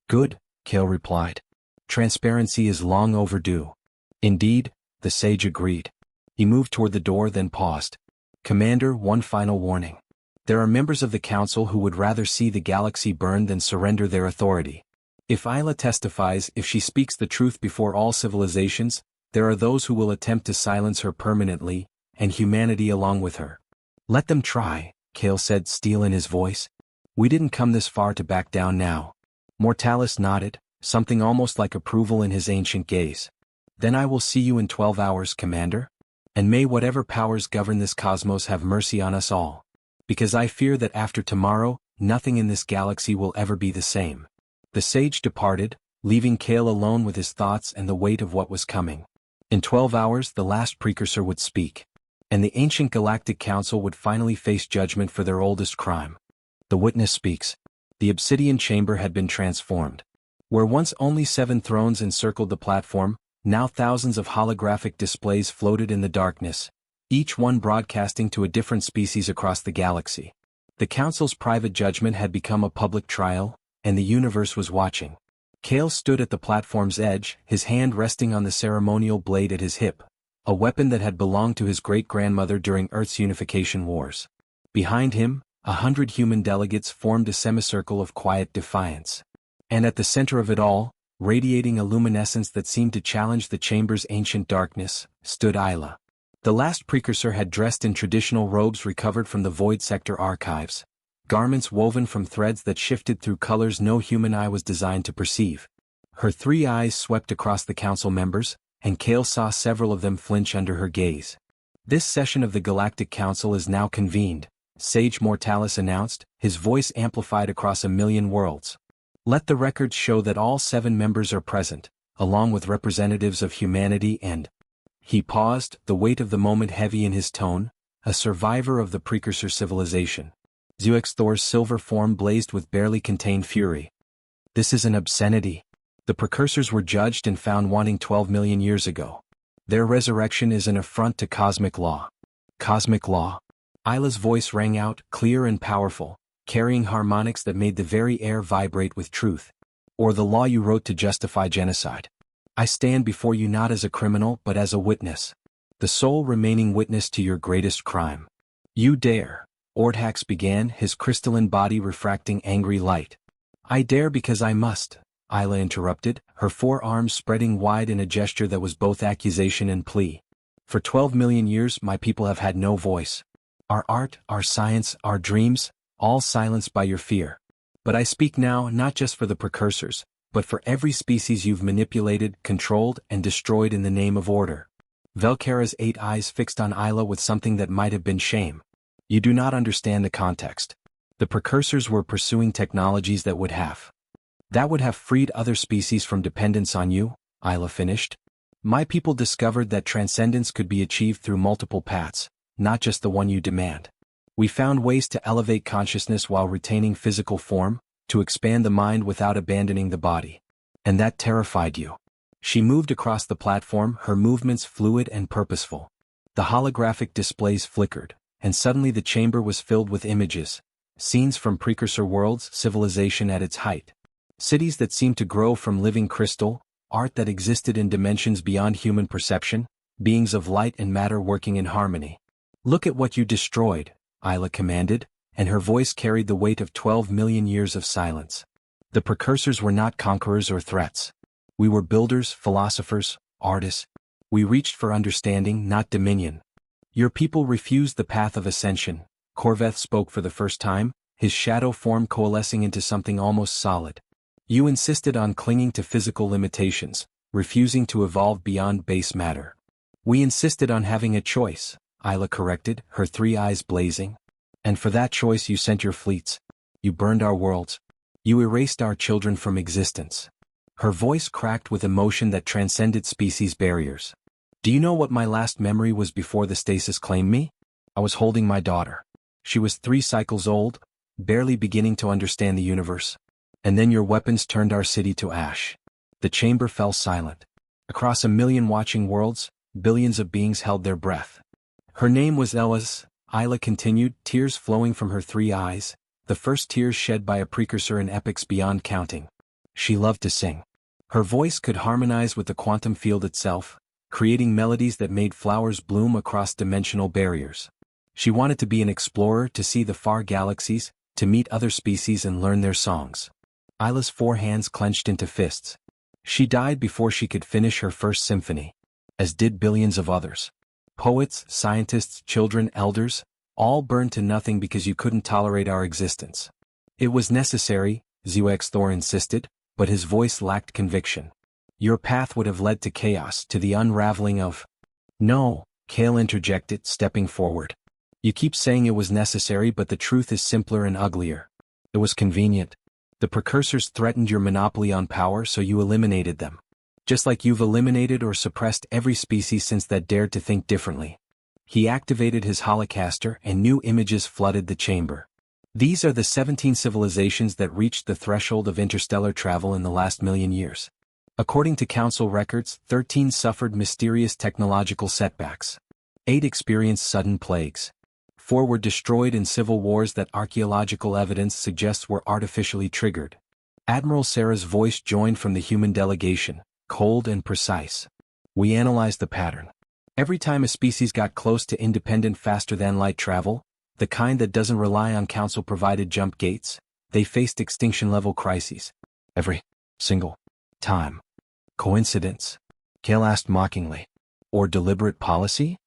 Good, Kale replied. Transparency is long overdue. Indeed, the sage agreed. He moved toward the door then paused. Commander, one final warning. There are members of the Council who would rather see the galaxy burn than surrender their authority. If Isla testifies, if she speaks the truth before all civilizations, there are those who will attempt to silence her permanently, and humanity along with her. Let them try, Kale said, steel in his voice. We didn't come this far to back down now. Mortalis nodded, something almost like approval in his ancient gaze. Then I will see you in 12 hours, Commander. And may whatever powers govern this cosmos have mercy on us all. Because I fear that after tomorrow, nothing in this galaxy will ever be the same. The sage departed, leaving Kale alone with his thoughts and the weight of what was coming. In 12 hours the last precursor would speak. And the ancient Galactic Council would finally face judgment for their oldest crime. The witness speaks. The obsidian chamber had been transformed. Where once only 7 thrones encircled the platform, now thousands of holographic displays floated in the darkness, each one broadcasting to a different species across the galaxy. The Council's private judgment had become a public trial, and the universe was watching. Kale stood at the platform's edge, his hand resting on the ceremonial blade at his hip, a weapon that had belonged to his great-grandmother during Earth's unification wars. Behind him, 100 human delegates formed a semicircle of quiet defiance. And at the center of it all, radiating a luminescence that seemed to challenge the chamber's ancient darkness, stood Isla. The last precursor had dressed in traditional robes recovered from the Void Sector archives, garments woven from threads that shifted through colors no human eye was designed to perceive. Her 3 eyes swept across the council members, and Kale saw several of them flinch under her gaze. "This session of the Galactic Council is now convened," Sage Mortalis announced, his voice amplified across 1,000,000 worlds. "Let the records show that all 7 members are present, along with representatives of humanity and—" He paused, the weight of the moment heavy in his tone, "a survivor of the precursor civilization." Thor's silver form blazed with barely contained fury. "This is an obscenity. The precursors were judged and found wanting 12 million years ago. Their resurrection is an affront to cosmic law." "Cosmic law?" Isla's voice rang out, clear and powerful, carrying harmonics that made the very air vibrate with truth. "Or the law you wrote to justify genocide. I stand before you not as a criminal but as a witness. The sole remaining witness to your greatest crime." "You dare," Ordhax began, his crystalline body refracting angry light. "I dare because I must," Isla interrupted, her 4 arms spreading wide in a gesture that was both accusation and plea. "For 12 million years my people have had no voice. Our art, our science, our dreams, all silenced by your fear. But I speak now not just for the precursors, but for every species you've manipulated, controlled, and destroyed in the name of order." Velkara's 8 eyes fixed on Isla with something that might have been shame. "You do not understand the context. The precursors were pursuing technologies that would have freed other species from dependence on you," Isla finished. "My people discovered that transcendence could be achieved through multiple paths, not just the one you demand. We found ways to elevate consciousness while retaining physical form, to expand the mind without abandoning the body. And that terrified you." She moved across the platform, her movements fluid and purposeful. The holographic displays flickered, and suddenly the chamber was filled with images, scenes from precursor worlds, civilization at its height. Cities that seemed to grow from living crystal, art that existed in dimensions beyond human perception, beings of light and matter working in harmony. "Look at what you destroyed," Isla commanded, and her voice carried the weight of 12 million years of silence. "The precursors were not conquerors or threats. We were builders, philosophers, artists. We reached for understanding, not dominion. Your people refused the path of ascension." Corveth spoke for the first time, his shadow form coalescing into something almost solid. "You insisted on clinging to physical limitations, refusing to evolve beyond base matter." "We insisted on having a choice," Isla corrected, her 3 eyes blazing. "And for that choice you sent your fleets. You burned our worlds. You erased our children from existence." Her voice cracked with emotion that transcended species barriers. "Do you know what my last memory was before the stasis claimed me? I was holding my daughter. She was 3 cycles old, barely beginning to understand the universe. And then your weapons turned our city to ash." The chamber fell silent. Across 1,000,000 watching worlds, billions of beings held their breath. "Her name was Elis," Isla continued, tears flowing from her 3 eyes, the first tears shed by a precursor in epics beyond counting. "She loved to sing. Her voice could harmonize with the quantum field itself, creating melodies that made flowers bloom across dimensional barriers. She wanted to be an explorer, to see the far galaxies, to meet other species and learn their songs." Isla's 4 hands clenched into fists. "She died before she could finish her first symphony. As did billions of others. Poets, scientists, children, elders, all burned to nothing because you couldn't tolerate our existence. It was necessary," Thor insisted, but his voice lacked conviction. "Your path would have led to chaos, to the unraveling of—" "No," Kale interjected, stepping forward. "You keep saying it was necessary, but the truth is simpler and uglier. It was convenient. The precursors threatened your monopoly on power, so you eliminated them. Just like you've eliminated or suppressed every species since that dared to think differently." He activated his holocaster and new images flooded the chamber. "These are the 17 civilizations that reached the threshold of interstellar travel in the last 1,000,000 years. According to Council records, 13 suffered mysterious technological setbacks. 8 experienced sudden plagues. 4 were destroyed in civil wars that archaeological evidence suggests were artificially triggered." Admiral Sarah's voice joined from the human delegation, cold and precise. "We analyzed the pattern. Every time a species got close to independent faster-than-light travel, the kind that doesn't rely on Council-provided jump gates, they faced extinction-level crises. Every single time. Coincidence?" Kale asked mockingly. "Or deliberate policy?"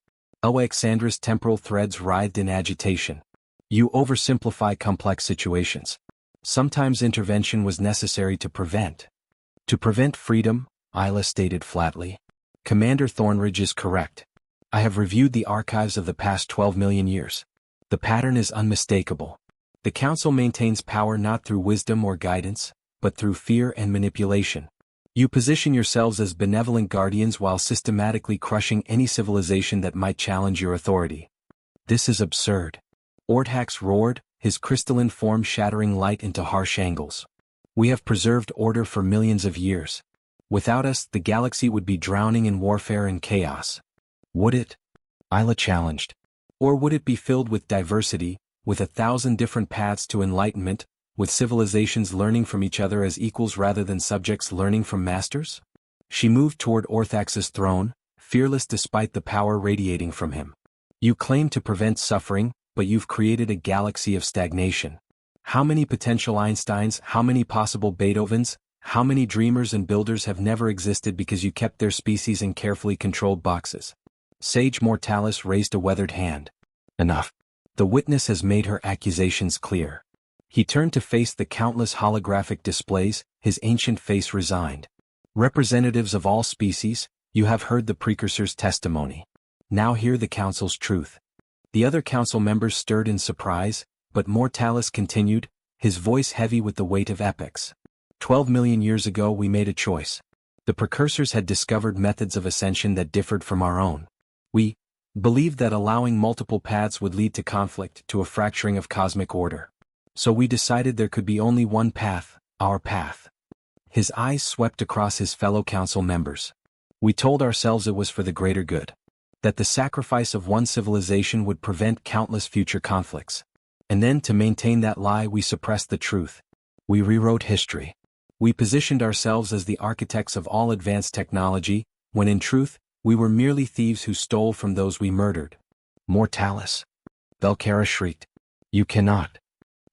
Alexandra's temporal threads writhed in agitation. "You oversimplify complex situations. Sometimes intervention was necessary to prevent." To prevent freedom, Isla stated flatly. Commander Thornridge is correct. I have reviewed the archives of the past 12 million years. The pattern is unmistakable. The Council maintains power not through wisdom or guidance, but through fear and manipulation. You position yourselves as benevolent guardians while systematically crushing any civilization that might challenge your authority. This is absurd. Orthax roared, his crystalline form shattering light into harsh angles. We have preserved order for millions of years. Without us, the galaxy would be drowning in warfare and chaos. Would it? Isla challenged. Or would it be filled with diversity, with 1,000 different paths to enlightenment, with civilizations learning from each other as equals rather than subjects learning from masters? She moved toward Orthax's throne, fearless despite the power radiating from him. You claim to prevent suffering, but you've created a galaxy of stagnation. How many potential Einsteins, how many possible Beethovens, how many dreamers and builders have never existed because you kept their species in carefully controlled boxes? Sage Mortalis raised a weathered hand. Enough. The witness has made her accusations clear. He turned to face the countless holographic displays, his ancient face resigned. Representatives of all species, you have heard the precursor's testimony. Now hear the Council's truth. The other Council members stirred in surprise, but Mortalis continued, his voice heavy with the weight of epics. 12 million years ago we made a choice. The precursors had discovered methods of ascension that differed from our own. We believed that allowing multiple paths would lead to conflict, to a fracturing of cosmic order. So we decided there could be only one path, our path. His eyes swept across his fellow Council members. We told ourselves it was for the greater good. That the sacrifice of one civilization would prevent countless future conflicts. And then to maintain that lie we suppressed the truth. We rewrote history. We positioned ourselves as the architects of all advanced technology, when in truth, we were merely thieves who stole from those we murdered. Mortalis. Belcara shrieked. You cannot.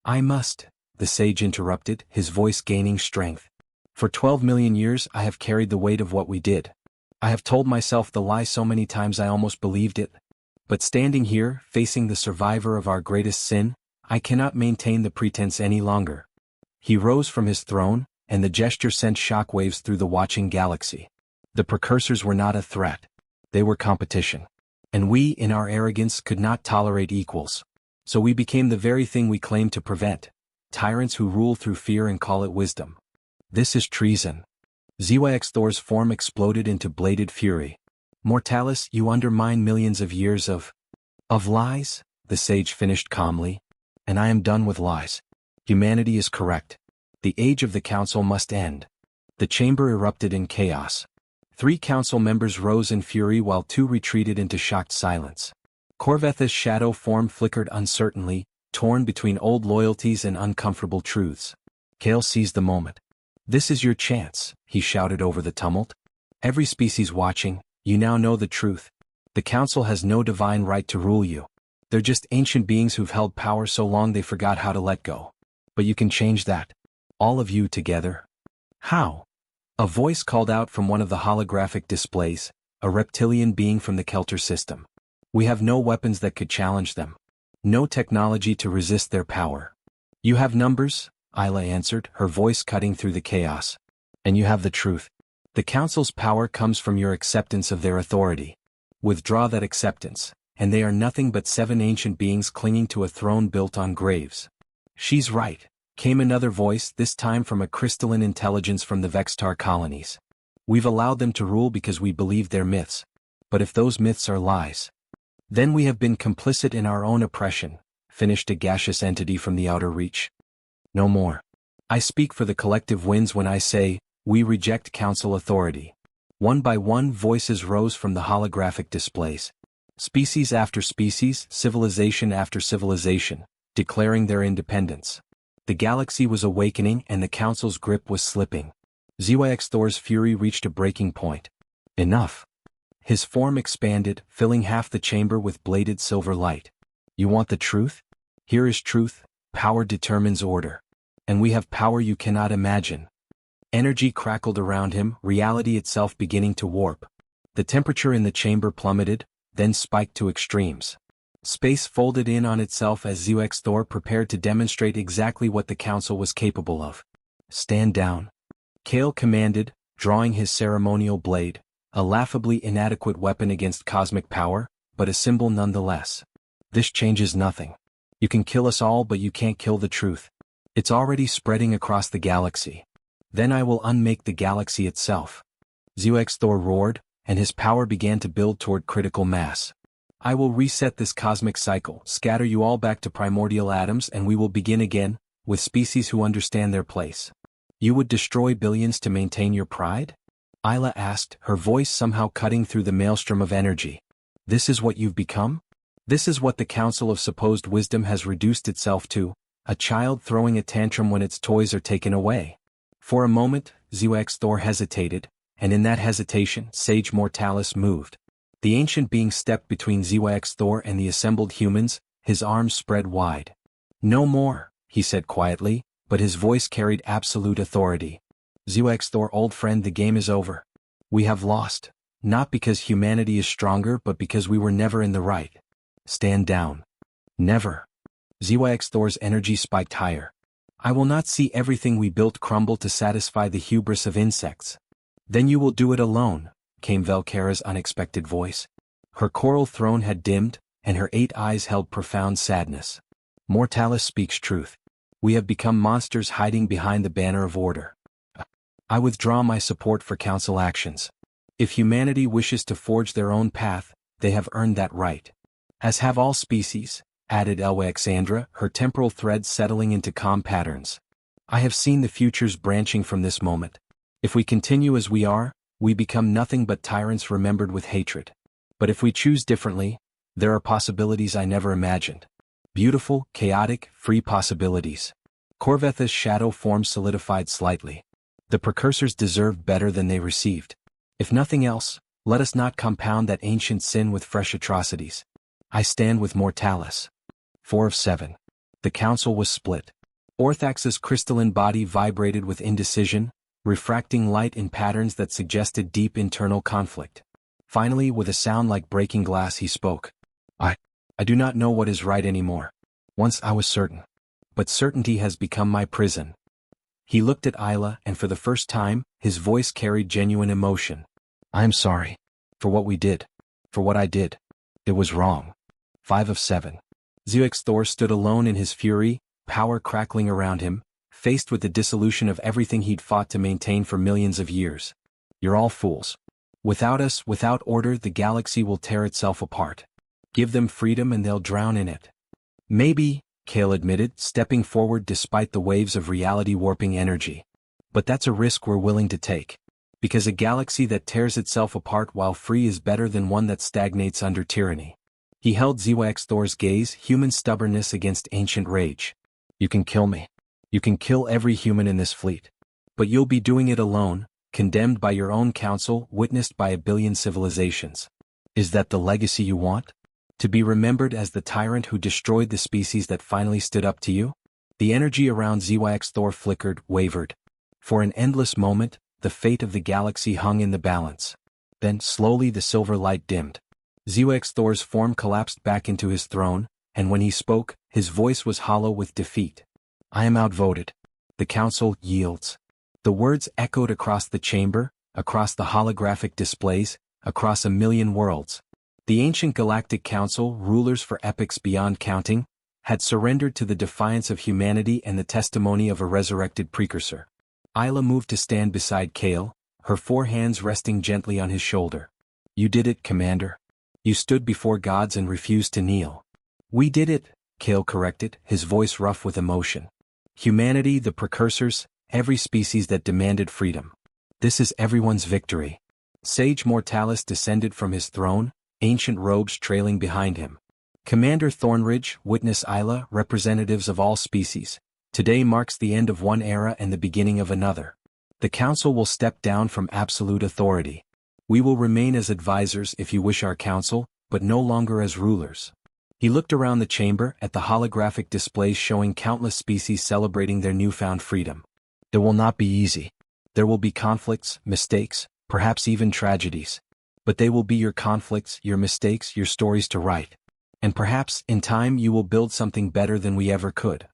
I must, the sage interrupted, his voice gaining strength. For 12 million years I have carried the weight of what we did. I have told myself the lie so many times I almost believed it. But standing here, facing the survivor of our greatest sin, I cannot maintain the pretense any longer. He rose from his throne, and the gesture sent shockwaves through the watching galaxy. The precursors were not a threat. They were competition. And we, in our arrogance, could not tolerate equals. So we became the very thing we claimed to prevent. Tyrants who rule through fear and call it wisdom. This is treason. Thor's form exploded into bladed fury. Mortalis, you undermine millions of years of lies, the sage finished calmly. And I am done with lies. Humanity is correct. The age of the Council must end. The chamber erupted in chaos. 3 Council members rose in fury while 2 retreated into shocked silence. Corvetha's shadow form flickered uncertainly, torn between old loyalties and uncomfortable truths. Kale seized the moment. This is your chance, he shouted over the tumult. Every species watching, you now know the truth. The Council has no divine right to rule you. They're just ancient beings who've held power so long they forgot how to let go. But you can change that. All of you together. How? A voice called out from one of the holographic displays, a reptilian being from the Kelter system. We have no weapons that could challenge them. No technology to resist their power. You have numbers, Isla answered, her voice cutting through the chaos. And you have the truth. The Council's power comes from your acceptance of their authority. Withdraw that acceptance, and they are nothing but 7 ancient beings clinging to a throne built on graves. She's right, came another voice, this time from a crystalline intelligence from the Vextar colonies. We've allowed them to rule because we believe they're myths. But if those myths are lies, then we have been complicit in our own oppression, finished a gaseous entity from the outer reach. No more. I speak for the collective winds when I say, we reject Council authority. One by one voices rose from the holographic displays. Species after species, civilization after civilization, declaring their independence. The galaxy was awakening and the Council's grip was slipping. Thor's fury reached a breaking point. Enough. His form expanded, filling half the chamber with bladed silver light. You want the truth? Here is truth. Power determines order. And we have power you cannot imagine. Energy crackled around him, reality itself beginning to warp. The temperature in the chamber plummeted, then spiked to extremes. Space folded in on itself as Thor prepared to demonstrate exactly what the Council was capable of. Stand down. Kale commanded, drawing his ceremonial blade, a laughably inadequate weapon against cosmic power, but a symbol nonetheless. This changes nothing. You can kill us all, but you can't kill the truth. It's already spreading across the galaxy. Then I will unmake the galaxy itself. Thor roared, and his power began to build toward critical mass. I will reset this cosmic cycle, scatter you all back to primordial atoms, and we will begin again, with species who understand their place. You would destroy billions to maintain your pride? Isla asked, her voice somehow cutting through the maelstrom of energy. This is what you've become? This is what the Council of Supposed Wisdom has reduced itself to, a child throwing a tantrum when its toys are taken away. For a moment, Thor hesitated, and in that hesitation, Sage Mortalis moved. The ancient being stepped between Thor and the assembled humans, his arms spread wide. No more, he said quietly, but his voice carried absolute authority. Thor, old friend, the game is over. We have lost, not because humanity is stronger but because we were never in the right. Stand down. Never. Thor's energy spiked higher. I will not see everything we built crumble to satisfy the hubris of insects. Then you will do it alone, came Velkara's unexpected voice. Her coral throne had dimmed, and her 8 eyes held profound sadness. Mortalis speaks truth. We have become monsters hiding behind the banner of order. I withdraw my support for council actions. If humanity wishes to forge their own path, they have earned that right. As have all species, added Alexandra, her temporal threads settling into calm patterns. I have seen the futures branching from this moment. If we continue as we are, we become nothing but tyrants remembered with hatred. But if we choose differently, there are possibilities I never imagined. Beautiful, chaotic, free possibilities. Corvetha's shadow form solidified slightly. The precursors deserved better than they received. If nothing else, let us not compound that ancient sin with fresh atrocities. I stand with Mortalis. 4 of 7. The council was split. Orthax's crystalline body vibrated with indecision, refracting light in patterns that suggested deep internal conflict. Finally, with a sound like breaking glass, he spoke. I do not know what is right anymore. Once I was certain. But certainty has become my prison. He looked at Isla, and for the first time, his voice carried genuine emotion. I am sorry. For what we did. For what I did. It was wrong. 5 of 7. Thor stood alone in his fury, power crackling around him, faced with the dissolution of everything he'd fought to maintain for millions of years. You're all fools. Without us, without order, the galaxy will tear itself apart. Give them freedom and they'll drown in it. Maybe, Kale admitted, stepping forward despite the waves of reality-warping energy. But that's a risk we're willing to take. Because a galaxy that tears itself apart while free is better than one that stagnates under tyranny. He held Thor's gaze, human stubbornness against ancient rage. You can kill me. You can kill every human in this fleet. But you'll be doing it alone, condemned by your own council, witnessed by a billion civilizations. Is that the legacy you want? To be remembered as the tyrant who destroyed the species that finally stood up to you? The energy around Thor flickered, wavered. For an endless moment, the fate of the galaxy hung in the balance. Then, slowly the silver light dimmed. Thor's form collapsed back into his throne, and when he spoke, his voice was hollow with defeat. I am outvoted. The council yields. The words echoed across the chamber, across the holographic displays, across a million worlds. The ancient Galactic Council, rulers for epochs beyond counting, had surrendered to the defiance of humanity and the testimony of a resurrected precursor. Isla moved to stand beside Kale, her 4 hands resting gently on his shoulder. You did it, Commander. You stood before gods and refused to kneel. We did it, Kale corrected, his voice rough with emotion. Humanity, the precursors, every species that demanded freedom. This is everyone's victory. Sage Mortalis descended from his throne, ancient robes trailing behind him. Commander Thornridge, witness Isla, representatives of all species. Today marks the end of one era and the beginning of another. The council will step down from absolute authority. We will remain as advisors if you wish our counsel, but no longer as rulers. He looked around the chamber at the holographic displays showing countless species celebrating their newfound freedom. It will not be easy. There will be conflicts, mistakes, perhaps even tragedies. But they will be your conflicts, your mistakes, your stories to write. And perhaps, in time, you will build something better than we ever could.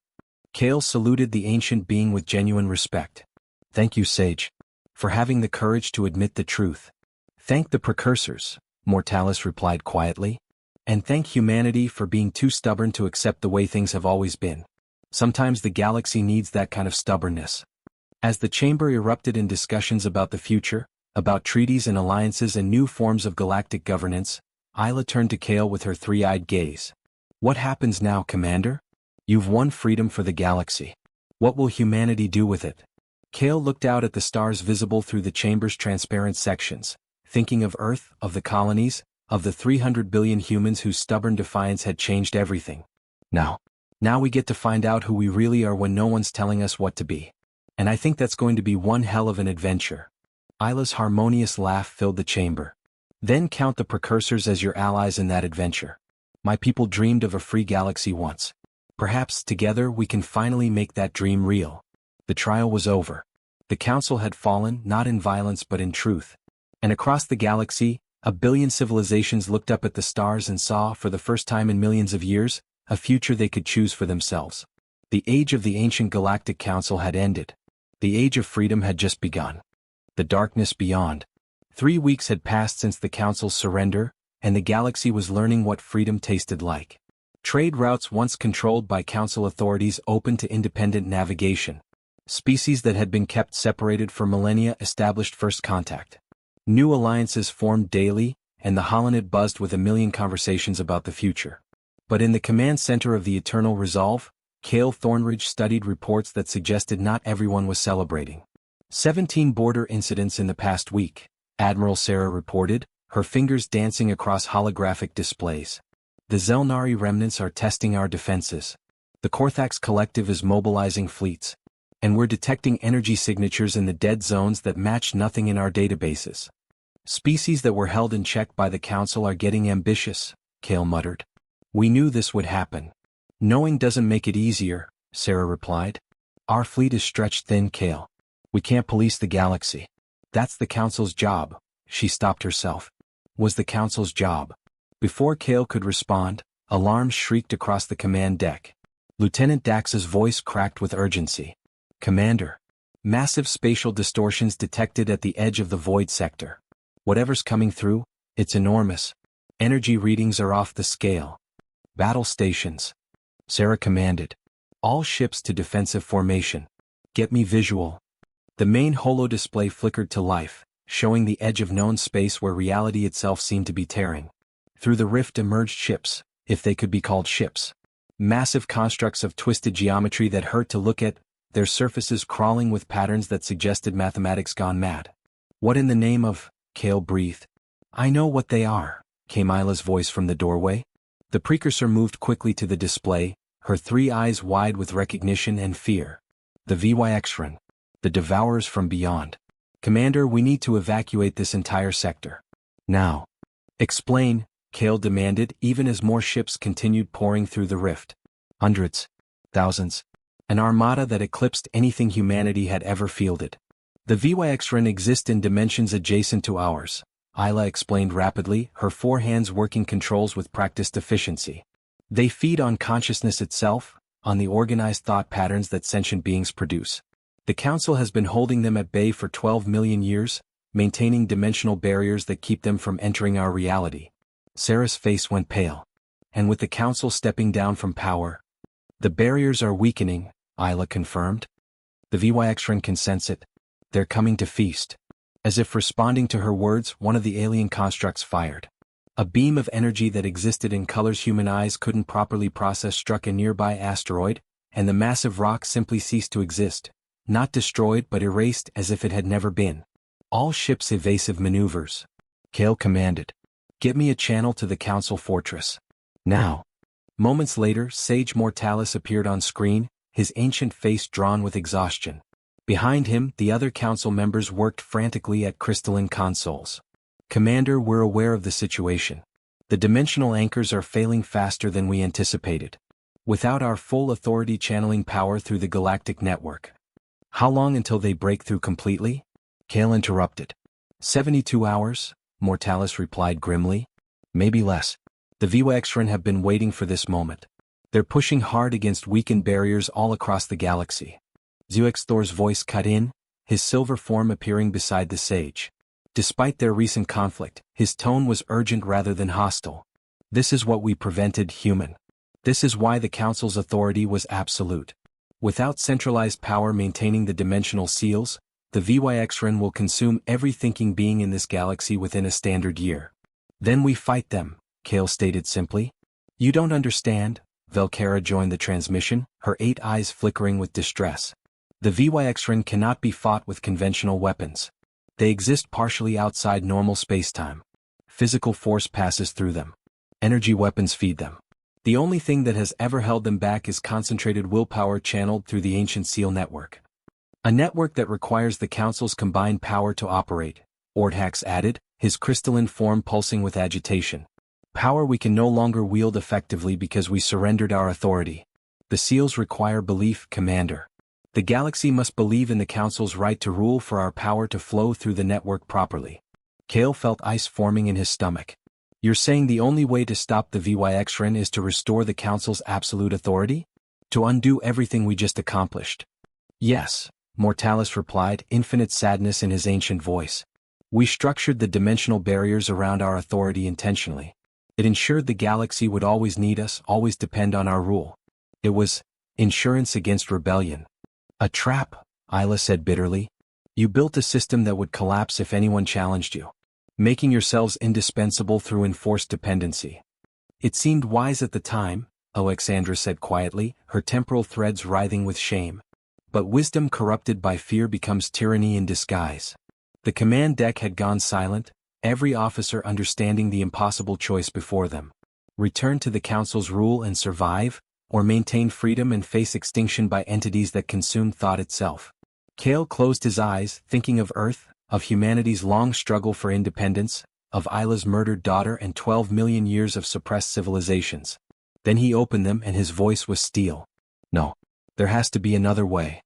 Kale saluted the ancient being with genuine respect. Thank you, Sage. for having the courage to admit the truth. Thank the precursors, Mortalis replied quietly. And thank humanity for being too stubborn to accept the way things have always been. Sometimes the galaxy needs that kind of stubbornness. As the chamber erupted in discussions about the future, about treaties and alliances and new forms of galactic governance, Isla turned to Kale with her three-eyed gaze. What happens now, Commander? You've won freedom for the galaxy. What will humanity do with it? Kale looked out at the stars visible through the chamber's transparent sections, thinking of Earth, of the colonies, of the 300 billion humans whose stubborn defiance had changed everything. Now we get to find out who we really are when no one's telling us what to be. And I think that's going to be one hell of an adventure. Isla's harmonious laugh filled the chamber. Then count the precursors as your allies in that adventure. My people dreamed of a free galaxy once. Perhaps together we can finally make that dream real. The trial was over. The council had fallen, not in violence but in truth. And across the galaxy, a billion civilizations looked up at the stars and saw, for the first time in millions of years, a future they could choose for themselves. The age of the ancient Galactic Council had ended. The age of freedom had just begun. The darkness beyond. 3 weeks had passed since the Council's surrender, and the galaxy was learning what freedom tasted like. Trade routes once controlled by Council authorities opened to independent navigation. Species that had been kept separated for millennia established first contact. New alliances formed daily, and the holonet buzzed with a million conversations about the future. But in the command center of the Eternal Resolve, Kale Thornridge studied reports that suggested not everyone was celebrating. 17 border incidents in the past week, Admiral Sarah reported, her fingers dancing across holographic displays. The Zelnari remnants are testing our defenses. The Korthax Collective is mobilizing fleets. And we're detecting energy signatures in the dead zones that match nothing in our databases. Species that were held in check by the Council are getting ambitious, Kale muttered. We knew this would happen. Knowing doesn't make it easier, Sarah replied. Our fleet is stretched thin, Kale. We can't police the galaxy. That's the Council's job. She stopped herself. Was the Council's job. Before Kale could respond, alarms shrieked across the command deck. Lieutenant Dax's voice cracked with urgency. Commander. Massive spatial distortions detected at the edge of the void sector. Whatever's coming through, it's enormous. Energy readings are off the scale. Battle stations. Sarah commanded. All ships to defensive formation. Get me visual. The main holo-display flickered to life, showing the edge of known space where reality itself seemed to be tearing. Through the rift emerged ships, if they could be called ships. Massive constructs of twisted geometry that hurt to look at, their surfaces crawling with patterns that suggested mathematics gone mad. What in the name of, Kale breathed. I know what they are, came Isla's voice from the doorway. The precursor moved quickly to the display, her three eyes wide with recognition and fear. The Vyxran. The Devourers from beyond. Commander, we need to evacuate this entire sector. Now. Explain, Kale demanded, even as more ships continued pouring through the rift. Hundreds. Thousands. An armada that eclipsed anything humanity had ever fielded. The Vyxran exist in dimensions adjacent to ours, Isla explained rapidly, her four hands working controls with practiced efficiency. They feed on consciousness itself, on the organized thought patterns that sentient beings produce. The Council has been holding them at bay for 12 million years, maintaining dimensional barriers that keep them from entering our reality. Sarah's face went pale. And with the Council stepping down from power, the barriers are weakening, Isla confirmed. The Vyxran can sense it. They're coming to feast. As if responding to her words, one of the alien constructs fired. A beam of energy that existed in colors human eyes couldn't properly process struck a nearby asteroid, and the massive rock simply ceased to exist, not destroyed but erased as if it had never been. All ships evasive maneuvers. Kale commanded. Get me a channel to the Council fortress. Now. Moments later, Sage Mortalis appeared on screen, his ancient face drawn with exhaustion. Behind him, the other Council members worked frantically at crystalline consoles. Commander, we're aware of the situation. The dimensional anchors are failing faster than we anticipated. Without our full authority channeling power through the galactic network. How long until they break through completely? Kale interrupted. 72 hours, Mortalis replied grimly. Maybe less. The Vyxran have been waiting for this moment. They're pushing hard against weakened barriers all across the galaxy. Zuexthor's voice cut in, his silver form appearing beside the sage. Despite their recent conflict, his tone was urgent rather than hostile. This is what we prevented, human. This is why the Council's authority was absolute. Without centralized power maintaining the dimensional seals, the VYXRN will consume every thinking being in this galaxy within a standard year. Then we fight them, Kale stated simply. You don't understand, Velkara joined the transmission, her 8 eyes flickering with distress. The VYXRN cannot be fought with conventional weapons. They exist partially outside normal spacetime. Physical force passes through them. Energy weapons feed them. The only thing that has ever held them back is concentrated willpower channeled through the ancient seal network. A network that requires the Council's combined power to operate, Ordhax added, his crystalline form pulsing with agitation. Power we can no longer wield effectively because we surrendered our authority. The seals require belief, Commander. The galaxy must believe in the Council's right to rule for our power to flow through the network properly. Kale felt ice forming in his stomach. You're saying the only way to stop the VYXRN is to restore the Council's absolute authority? To undo everything we just accomplished? Yes, Mortalis replied, infinite sadness in his ancient voice. We structured the dimensional barriers around our authority intentionally. It ensured the galaxy would always need us, always depend on our rule. It was insurance against rebellion. A trap, Isla said bitterly. You built a system that would collapse if anyone challenged you, making yourselves indispensable through enforced dependency. It seemed wise at the time, Alexandra said quietly, her temporal threads writhing with shame. But wisdom corrupted by fear becomes tyranny in disguise. The command deck had gone silent, every officer understanding the impossible choice before them. Return to the Council's rule and survive, or maintain freedom and face extinction by entities that consume thought itself. Kale closed his eyes, thinking of Earth, of humanity's long struggle for independence, of Isla's murdered daughter and 12 million years of suppressed civilizations. Then he opened them and his voice was steel. No. There has to be another way.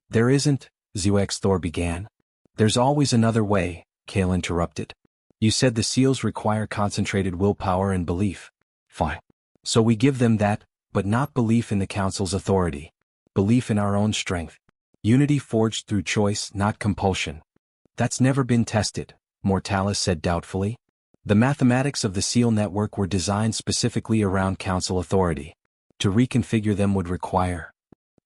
There isn't, Zuex Thor began. There's always another way, Kale interrupted. You said the seals require concentrated willpower and belief. Fine. So we give them that, but not belief in the Council's authority. Belief in our own strength. Unity forged through choice, not compulsion. That's never been tested, Mortalis said doubtfully. The mathematics of the seal network were designed specifically around Council authority. To reconfigure them would require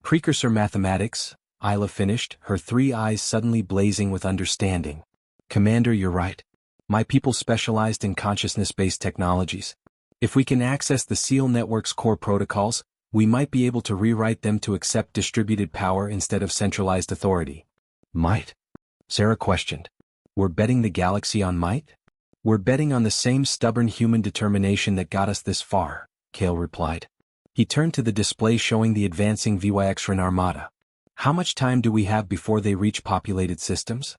precursor mathematics, Isla finished, her 3 eyes suddenly blazing with understanding. Commander, you're right. My people specialized in consciousness-based technologies. If we can access the seal network's core protocols, we might be able to rewrite them to accept distributed power instead of centralized authority. Might? Sarah questioned. We're betting the galaxy on might? We're betting on the same stubborn human determination that got us this far, Kale replied. He turned to the display showing the advancing VYXRN armada. How much time do we have before they reach populated systems?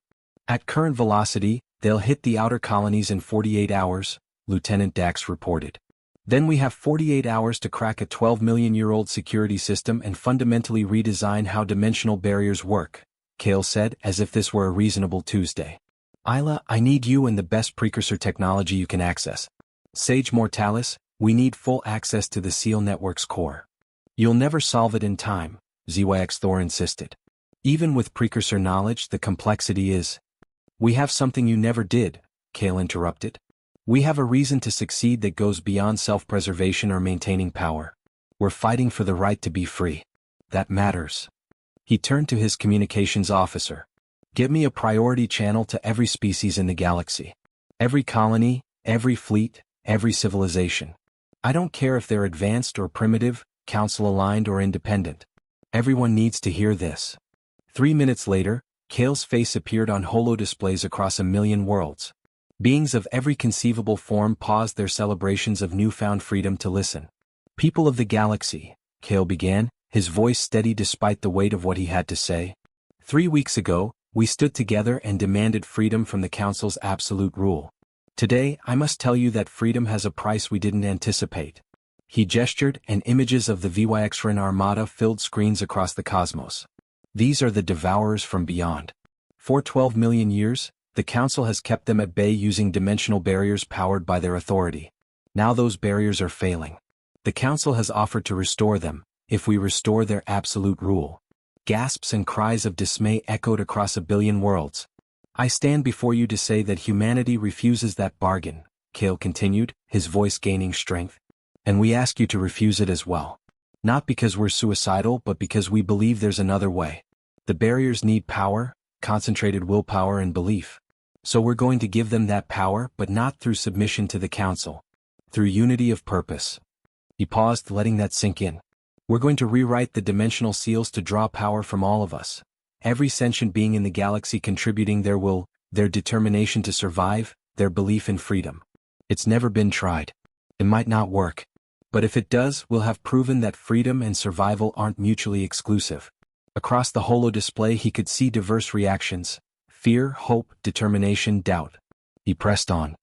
At current velocity, they'll hit the outer colonies in 48 hours, Lieutenant Dax reported. Then we have 48 hours to crack a 12-million-year-old security system and fundamentally redesign how dimensional barriers work, Kale said, as if this were a reasonable Tuesday. Isla, I need you and the best precursor technology you can access. Sage Mortalis, we need full access to the seal network's core. You'll never solve it in time, Zwax Thor insisted. Even with precursor knowledge, the complexity is. We have something you never did, Kale interrupted. We have a reason to succeed that goes beyond self-preservation or maintaining power. We're fighting for the right to be free. That matters. He turned to his communications officer. Give me a priority channel to every species in the galaxy. Every colony, every fleet, every civilization. I don't care if they're advanced or primitive, council-aligned or independent. Everyone needs to hear this. 3 minutes later, Kale's face appeared on holo-displays across 1 million worlds. Beings of every conceivable form paused their celebrations of newfound freedom to listen. People of the galaxy, Kale began, his voice steady despite the weight of what he had to say. 3 weeks ago, we stood together and demanded freedom from the Council's absolute rule. Today, I must tell you that freedom has a price we didn't anticipate. He gestured, and images of the VYXRN armada filled screens across the cosmos. These are the devourers from beyond. For 12 million years, the Council has kept them at bay using dimensional barriers powered by their authority. Now those barriers are failing. The Council has offered to restore them, if we restore their absolute rule. Gasps and cries of dismay echoed across a billion worlds. I stand before you to say that humanity refuses that bargain, Kale continued, his voice gaining strength. And we ask you to refuse it as well. Not because we're suicidal, but because we believe there's another way. The barriers need power, concentrated willpower and belief. So we're going to give them that power, but not through submission to the Council. Through unity of purpose. He paused, letting that sink in. We're going to rewrite the dimensional seals to draw power from all of us. Every sentient being in the galaxy contributing their will, their determination to survive, their belief in freedom. It's never been tried. It might not work. But if it does, we'll have proven that freedom and survival aren't mutually exclusive. Across the holo display he could see diverse reactions. Fear, hope, determination, doubt. He pressed on.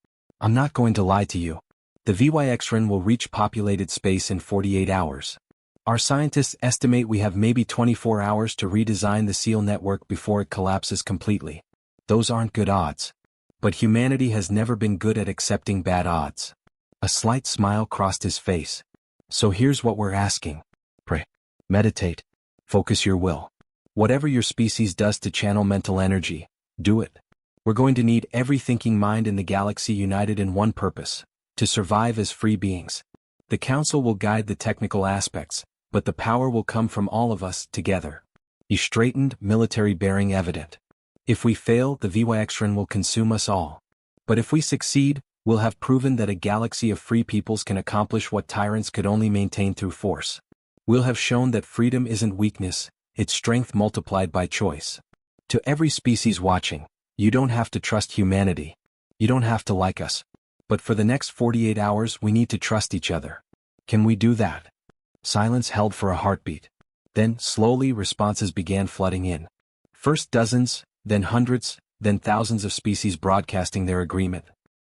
I'm not going to lie to you. The VYXRN will reach populated space in 48 hours. Our scientists estimate we have maybe 24 hours to redesign the SEAL network before it collapses completely. Those aren't good odds. But humanity has never been good at accepting bad odds. A slight smile crossed his face. So here's what we're asking. Pray. Meditate. Focus your will. Whatever your species does to channel mental energy, do it. We're going to need every thinking mind in the galaxy united in one purpose, to survive as free beings. The Council will guide the technical aspects, but the power will come from all of us together. He straightened, military bearing evident. If we fail, the VYXRN will consume us all. But if we succeed, we'll have proven that a galaxy of free peoples can accomplish what tyrants could only maintain through force. We'll have shown that freedom isn't weakness, it's strength multiplied by choice. To every species watching, you don't have to trust humanity. You don't have to like us. But for the next 48 hours we need to trust each other. Can we do that? Silence held for a heartbeat. Then, slowly, responses began flooding in. First dozens, then hundreds, then thousands of species broadcasting their agreement.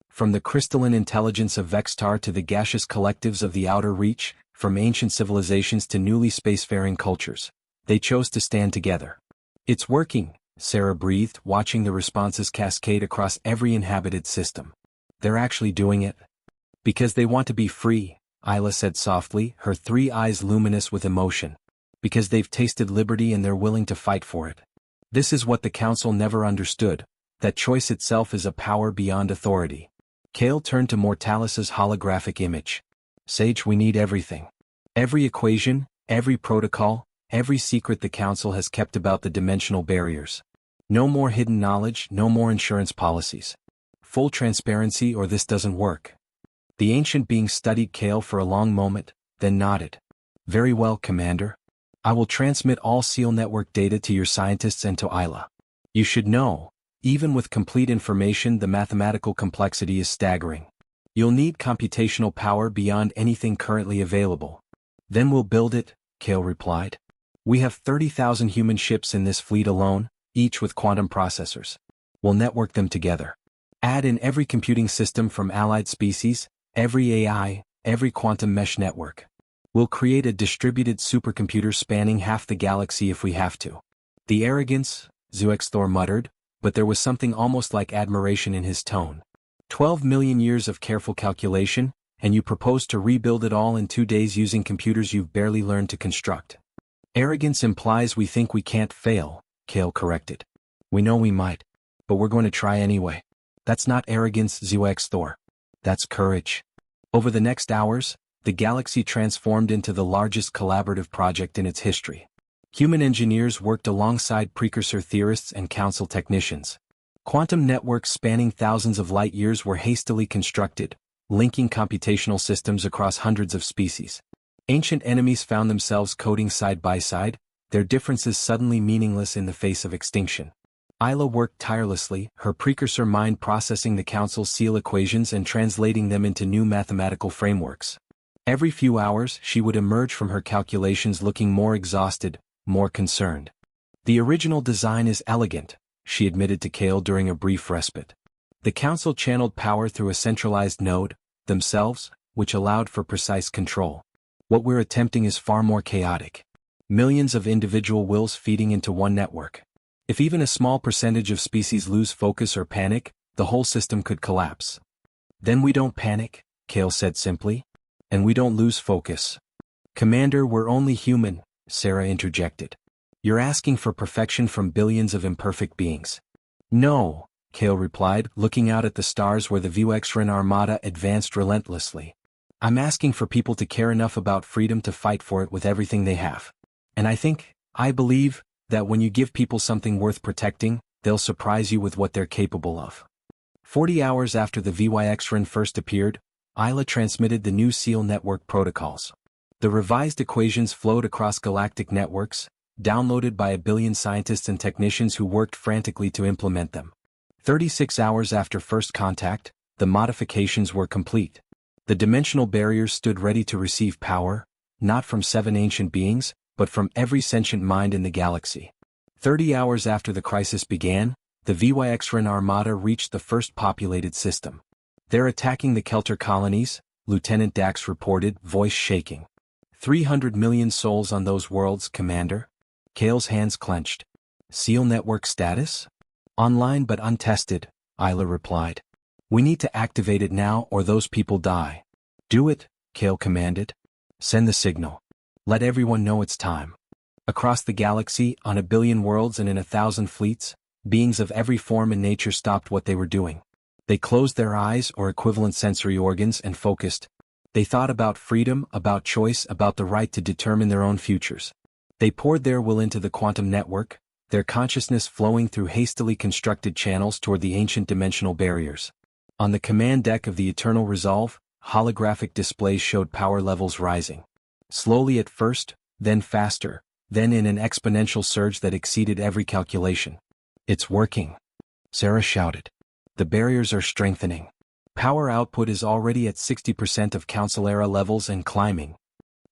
From the crystalline intelligence of Vextar to the gaseous collectives of the outer reach, from ancient civilizations to newly spacefaring cultures, they chose to stand together. It's working, Sarah breathed, watching the responses cascade across every inhabited system. They're actually doing it. Because they want to be free, Isla said softly, her three eyes luminous with emotion. Because they've tasted liberty and they're willing to fight for it. This is what the Council never understood, that choice itself is a power beyond authority. Kale turned to Mortalis's holographic image. Sage, we need everything. Every equation, every protocol, every secret the Council has kept about the dimensional barriers. No more hidden knowledge, no more insurance policies. Full transparency or this doesn't work. The ancient being studied Kale for a long moment, then nodded. Very well, Commander. I will transmit all SEAL network data to your scientists and to Isla. You should know, even with complete information, the mathematical complexity is staggering. You'll need computational power beyond anything currently available. Then we'll build it, Kale replied. We have 30,000 human ships in this fleet alone, each with quantum processors. We'll network them together. Add in every computing system from allied species, every AI, every quantum mesh network. We'll create a distributed supercomputer spanning half the galaxy if we have to. The arrogance, Zuexthor muttered, but there was something almost like admiration in his tone. 12 million years of careful calculation, and you propose to rebuild it all in 2 days using computers you've barely learned to construct. Arrogance implies we think we can't fail, Kale corrected. We know we might, but we're going to try anyway. That's not arrogance, Zuexthor. That's courage. Over the next hours, the galaxy transformed into the largest collaborative project in its history. Human engineers worked alongside precursor theorists and council technicians. Quantum networks spanning thousands of light years were hastily constructed, linking computational systems across hundreds of species. Ancient enemies found themselves coding side by side, their differences suddenly meaningless in the face of extinction. Isla worked tirelessly, her precursor mind processing the Council's SEAL equations and translating them into new mathematical frameworks. Every few hours, she would emerge from her calculations looking more exhausted, more concerned. The original design is elegant, she admitted to Kale during a brief respite. The Council channeled power through a centralized node, themselves, which allowed for precise control. What we're attempting is far more chaotic. Millions of individual wills feeding into one network. If even a small percentage of species lose focus or panic, the whole system could collapse. Then we don't panic, Kale said simply. And we don't lose focus. Commander, we're only human, Sarah interjected. You're asking for perfection from billions of imperfect beings. No, Kale replied, looking out at the stars where the Vuexran armada advanced relentlessly. I'm asking for people to care enough about freedom to fight for it with everything they have. And I believe, that when you give people something worth protecting, they'll surprise you with what they're capable of. 40 hours after the Vuexran first appeared, Isla transmitted the new SEAL network protocols. The revised equations flowed across galactic networks, downloaded by 1 billion scientists and technicians who worked frantically to implement them. 36 hours after first contact, the modifications were complete. The dimensional barriers stood ready to receive power, not from 7 ancient beings, but from every sentient mind in the galaxy. 30 hours after the crisis began, the Vuexran armada reached the first populated system. They're attacking the Kelter colonies, Lieutenant Dax reported, voice shaking. 300 million souls on those worlds, Commander? Kale's hands clenched. SEAL network status? Online but untested, Isla replied. We need to activate it now or those people die. Do it, Kale commanded. Send the signal. Let everyone know it's time. Across the galaxy, on 1 billion worlds and in 1,000 fleets, beings of every form and nature stopped what they were doing. They closed their eyes or equivalent sensory organs and focused. They thought about freedom, about choice, about the right to determine their own futures. They poured their will into the quantum network, their consciousness flowing through hastily constructed channels toward the ancient dimensional barriers. On the command deck of the Eternal Resolve, holographic displays showed power levels rising. Slowly at first, then faster, then in an exponential surge that exceeded every calculation. It's working, Sarah shouted. The barriers are strengthening. Power output is already at 60% of Council-era levels and climbing.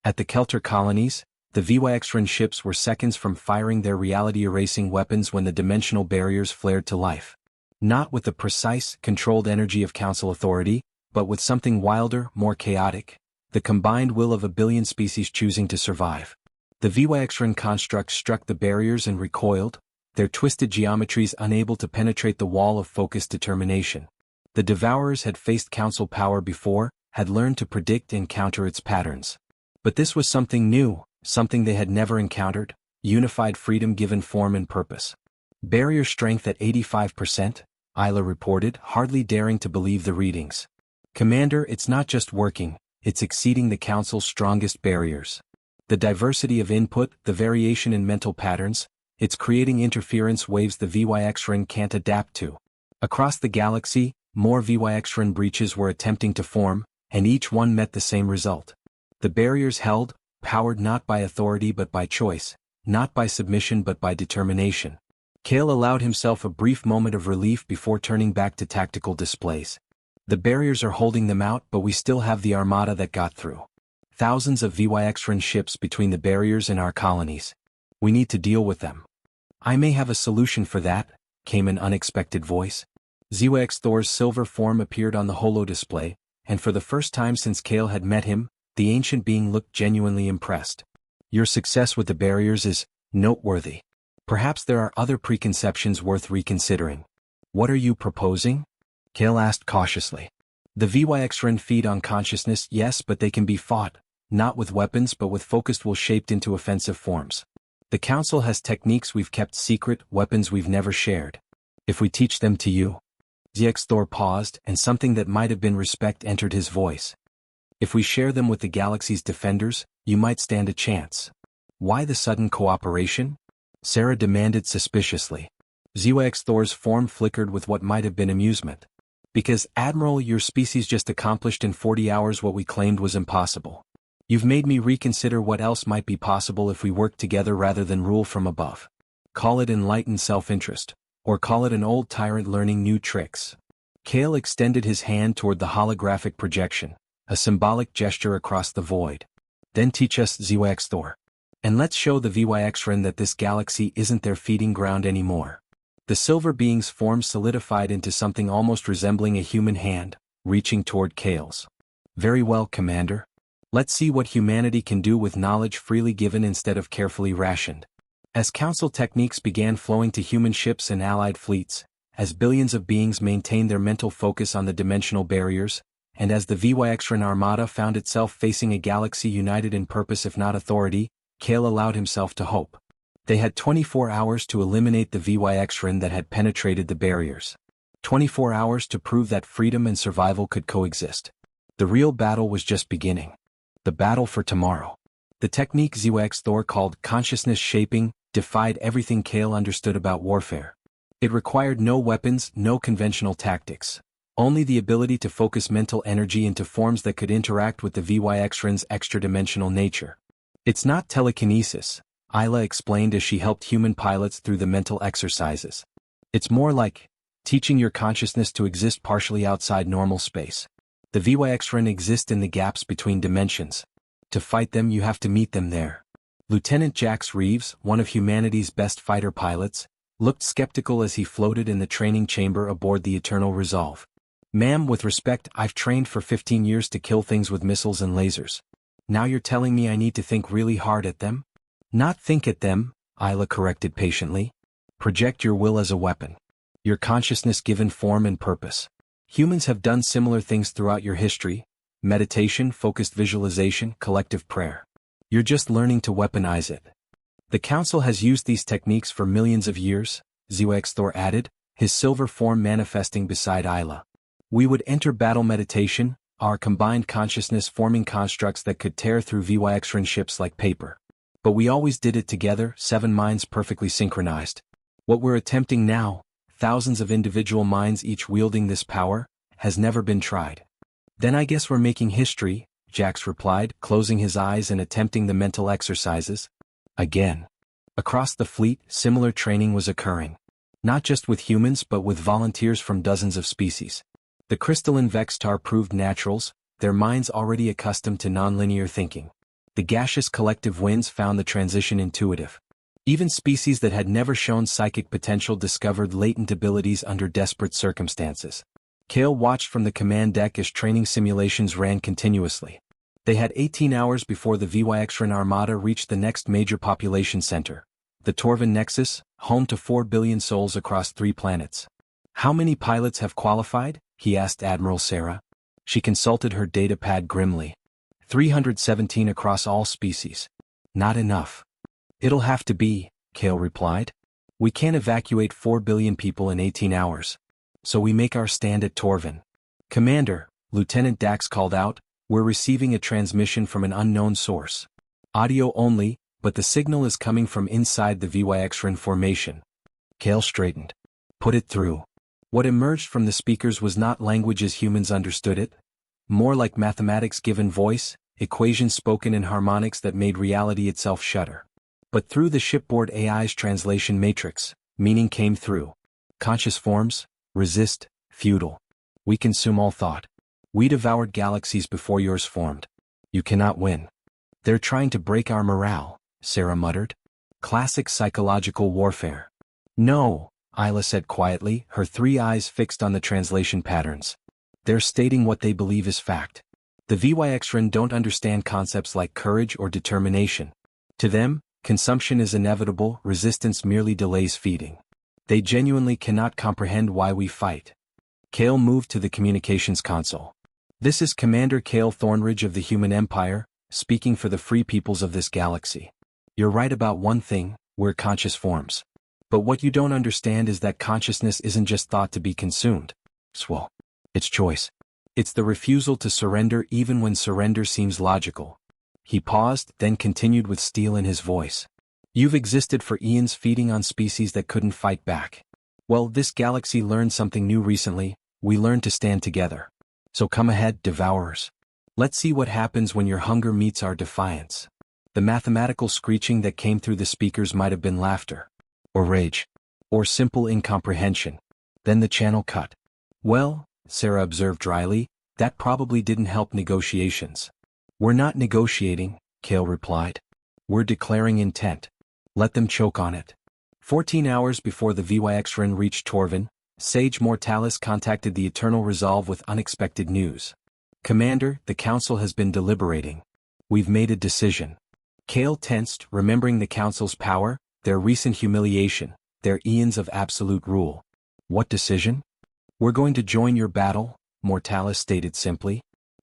At the Kelter colonies, the Vuexran ships were seconds from firing their reality-erasing weapons when the dimensional barriers flared to life. Not with the precise, controlled energy of Council authority, but with something wilder, more chaotic. The combined will of 1 billion species choosing to survive. The Vuexran constructs struck the barriers and recoiled, their twisted geometries unable to penetrate the wall of focused determination. The Devourers had faced Council power before, had learned to predict and counter its patterns. But this was something new, something they had never encountered, unified freedom given form and purpose. Barrier strength at 85%, Isla reported, hardly daring to believe the readings. Commander, it's not just working, it's exceeding the Council's strongest barriers. The diversity of input, the variation in mental patterns, it's creating interference waves the Vuexran can't adapt to. Across the galaxy, more Vuexran breaches were attempting to form, and each one met the same result. The barriers held, powered not by authority but by choice, not by submission but by determination. Kale allowed himself a brief moment of relief before turning back to tactical displays. The barriers are holding them out, but we still have the armada that got through. Thousands of Vuexran ships between the barriers and our colonies. We need to deal with them. I may have a solution for that, came an unexpected voice. Zwex Thor's silver form appeared on the holo display, and for the first time since Kale had met him, the ancient being looked genuinely impressed. Your success with the barriers is noteworthy. Perhaps there are other preconceptions worth reconsidering. What are you proposing? Kale asked cautiously. The Vuexran feed on consciousness, yes, but they can be fought, not with weapons but with focused will shaped into offensive forms. The Council has techniques we've kept secret, weapons we've never shared. If we teach them to you. Zwex Thor paused, and something that might have been respect entered his voice. If we share them with the galaxy's defenders, you might stand a chance. Why the sudden cooperation? Sarah demanded suspiciously. Zwex Thor's form flickered with what might have been amusement. Because, Admiral, your species just accomplished in 40 hours what we claimed was impossible. You've made me reconsider what else might be possible if we work together rather than rule from above. Call it enlightened self-interest, or call it an old tyrant learning new tricks. Kale extended his hand toward the holographic projection, a symbolic gesture across the void. Then teach us, Zwex Thor. And let's show the Vuexran that this galaxy isn't their feeding ground anymore. The silver being's form solidified into something almost resembling a human hand, reaching toward Kale's. Very well, Commander. Let's see what humanity can do with knowledge freely given instead of carefully rationed. As Council techniques began flowing to human ships and allied fleets, as billions of beings maintained their mental focus on the dimensional barriers, and as the Vuexran armada found itself facing a galaxy united in purpose if not authority, Kale allowed himself to hope. They had 24 hours to eliminate the VYXRN that had penetrated the barriers. 24 hours to prove that freedom and survival could coexist. The real battle was just beginning. The battle for tomorrow. The technique ZYX Thor called consciousness shaping defied everything Kale understood about warfare. It required no weapons, no conventional tactics. Only the ability to focus mental energy into forms that could interact with the VYXRN's extra-dimensional nature. It's not telekinesis, Isla explained as she helped human pilots through the mental exercises. It's more like teaching your consciousness to exist partially outside normal space. The VYXRN exist in the gaps between dimensions. To fight them, you have to meet them there. Lieutenant Jax Reeves, one of humanity's best fighter pilots, looked skeptical as he floated in the training chamber aboard the Eternal Resolve. Ma'am, with respect, I've trained for 15 years to kill things with missiles and lasers. Now you're telling me I need to think really hard at them? Not think at them, Isla corrected patiently. Project your will as a weapon. Your consciousness given form and purpose. Humans have done similar things throughout your history: meditation, focused visualization, collective prayer. You're just learning to weaponize it. The Council has used these techniques for millions of years, ZYX Thor added, his silver form manifesting beside Isla. We would enter battle meditation, our combined consciousness forming constructs that could tear through VYXRN ships like paper. But we always did it together, 7 minds perfectly synchronized. What we're attempting now, thousands of individual minds each wielding this power, has never been tried. Then I guess we're making history, Jax replied, closing his eyes and attempting the mental exercises. Again. Across the fleet, similar training was occurring. Not just with humans but with volunteers from dozens of species. The crystalline Vextar proved naturals, their minds already accustomed to nonlinear thinking. The gaseous collective winds found the transition intuitive. Even species that had never shown psychic potential discovered latent abilities under desperate circumstances. Kale watched from the command deck as training simulations ran continuously. They had 18 hours before the VYXRN Armada reached the next major population center, the Torvin Nexus, home to 4 billion souls across 3 planets. How many pilots have qualified? He asked Admiral Sarah. She consulted her datapad grimly. 317 across all species. Not enough. It'll have to be, Kale replied. We can't evacuate 4 billion people in 18 hours. So we make our stand at Torvin. Commander, Lieutenant Dax called out, we're receiving a transmission from an unknown source. Audio only, but the signal is coming from inside the VYXRN formation. Kale straightened. Put it through. What emerged from the speakers was not language as humans understood it. More like mathematics given voice, equations spoken in harmonics that made reality itself shudder. But through the shipboard AI's translation matrix, meaning came through. Conscious forms, resist, feudal. We consume all thought. We devoured galaxies before yours formed. You cannot win. They're trying to break our morale, Sarah muttered. Classic psychological warfare. No, Isla said quietly, her 3 eyes fixed on the translation patterns. They're stating what they believe is fact. The VYXRN don't understand concepts like courage or determination. To them, consumption is inevitable, resistance merely delays feeding. They genuinely cannot comprehend why we fight. Kale moved to the communications console. This is Commander Kale Thornridge of the Human Empire, speaking for the free peoples of this galaxy. You're right about one thing, we're conscious forms. But what you don't understand is that consciousness isn't just thought to be consumed. Swell. It's choice. It's the refusal to surrender even when surrender seems logical. He paused, then continued with steel in his voice. You've existed for eons feeding on species that couldn't fight back. Well, this galaxy learned something new recently, we learned to stand together. So come ahead, devourers. Let's see what happens when your hunger meets our defiance. The mathematical screeching that came through the speakers might have been laughter. Or rage. Or simple incomprehension. Then the channel cut. Well, Sarah observed dryly, that probably didn't help negotiations. We're not negotiating, Kale replied. We're declaring intent. Let them choke on it. 14 hours before the VYXRN reached Torvin, Sage Mortalis contacted the Eternal Resolve with unexpected news. Commander, the Council has been deliberating. We've made a decision. Kale tensed, remembering the Council's power, their recent humiliation, their eons of absolute rule. What decision? We're going to join your battle, Mortalis stated simply.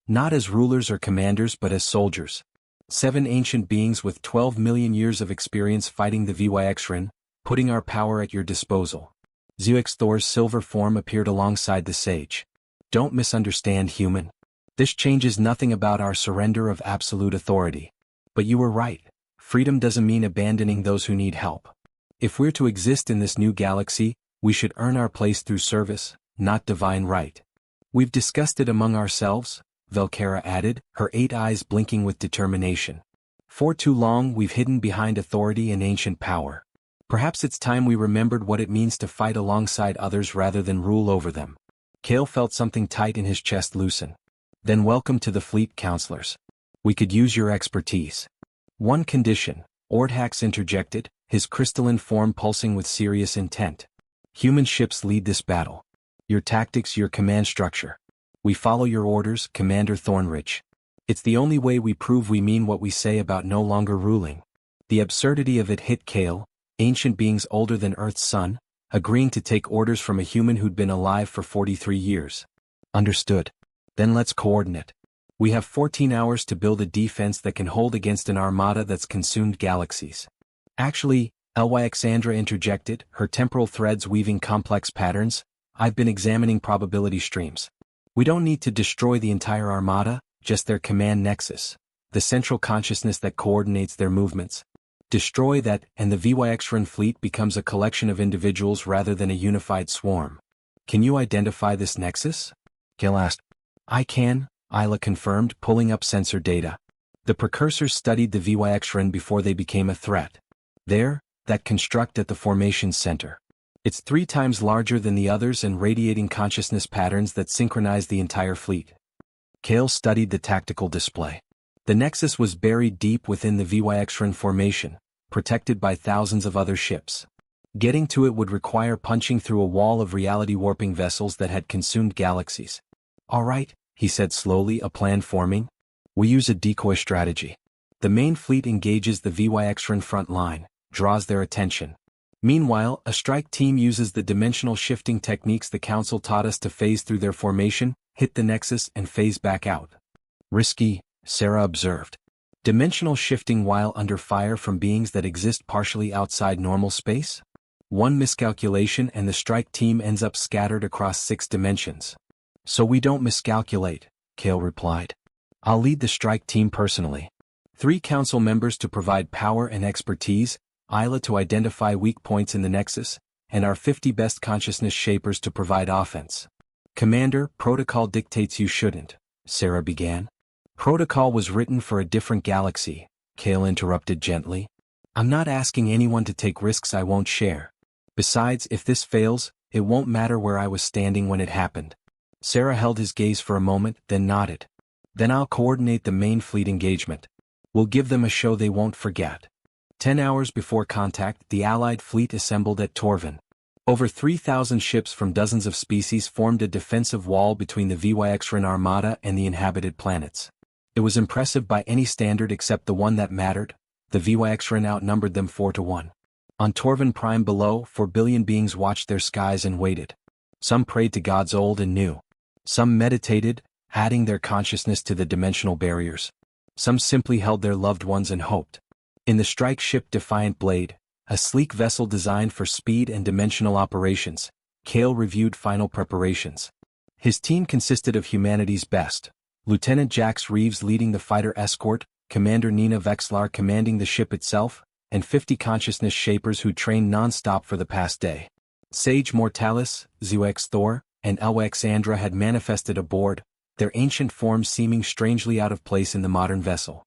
Not as rulers or commanders but as soldiers. 7 ancient beings with 12 million years of experience fighting the Vyxrin, putting our power at your disposal. Thor's silver form appeared alongside the sage. Don't misunderstand, human. This changes nothing about our surrender of absolute authority. But you were right. Freedom doesn't mean abandoning those who need help. If we're to exist in this new galaxy, we should earn our place through service, not divine right. We've discussed it among ourselves, Velkara added, her 8 eyes blinking with determination. For too long we've hidden behind authority and ancient power. Perhaps it's time we remembered what it means to fight alongside others rather than rule over them. Kale felt something tight in his chest loosen. Then welcome to the fleet, counselors. We could use your expertise. One condition, Ordhax interjected, his crystalline form pulsing with serious intent. Human ships lead this battle. Your tactics, your command structure. We follow your orders, Commander Thornridge. It's the only way we prove we mean what we say about no longer ruling. The absurdity of it hit Kale, ancient beings older than Earth's sun, agreeing to take orders from a human who'd been alive for 43 years. Understood. Then let's coordinate. We have 14 hours to build a defense that can hold against an armada that's consumed galaxies. Actually, Alexandra interjected, her temporal threads weaving complex patterns. I've been examining probability streams. We don't need to destroy the entire armada, just their command nexus, the central consciousness that coordinates their movements. Destroy that, and the Vyxrin fleet becomes a collection of individuals rather than a unified swarm. Can you identify this nexus? Kale asked. I can, Isla confirmed, pulling up sensor data. The precursors studied the Vyxrin before they became a threat. There, that construct at the formation's center. It's 3 times larger than the others and radiating consciousness patterns that synchronize the entire fleet. Kale studied the tactical display. The nexus was buried deep within the Vyxrin formation, protected by thousands of other ships. Getting to it would require punching through a wall of reality-warping vessels that had consumed galaxies. All right, he said slowly, a plan forming. We use a decoy strategy. The main fleet engages the Vyxrin front line, draws their attention. Meanwhile, a strike team uses the dimensional shifting techniques the Council taught us to phase through their formation, hit the nexus and phase back out. Risky, Sarah observed. Dimensional shifting while under fire from beings that exist partially outside normal space? One miscalculation and the strike team ends up scattered across 6 dimensions. So we don't miscalculate, Kale replied. I'll lead the strike team personally. 3 council members to provide power and expertise, Isla to identify weak points in the nexus, and our 50 best consciousness shapers to provide offense. Commander, protocol dictates you shouldn't, Sarah began. Protocol was written for a different galaxy, Kale interrupted gently. I'm not asking anyone to take risks I won't share. Besides, if this fails, it won't matter where I was standing when it happened. Sarah held his gaze for a moment, then nodded. Then I'll coordinate the main fleet engagement. We'll give them a show they won't forget. 10 hours before contact, the Allied fleet assembled at Torvin. Over 3,000 ships from dozens of species formed a defensive wall between the Vyxrin armada and the inhabited planets. It was impressive by any standard except the one that mattered. The Vyxrin outnumbered them 4-1. On Torvin Prime below, 4 billion beings watched their skies and waited. Some prayed to gods old and new. Some meditated, adding their consciousness to the dimensional barriers. Some simply held their loved ones and hoped. In the strike ship Defiant Blade, a sleek vessel designed for speed and dimensional operations, Kale reviewed final preparations. His team consisted of humanity's best. Lieutenant Jax Reeves leading the fighter escort, Commander Nina Vexlar commanding the ship itself, and 50 consciousness shapers who trained non-stop for the past day. Sage Mortalis, Thor, and Alexandra had manifested aboard, their ancient forms seeming strangely out of place in the modern vessel.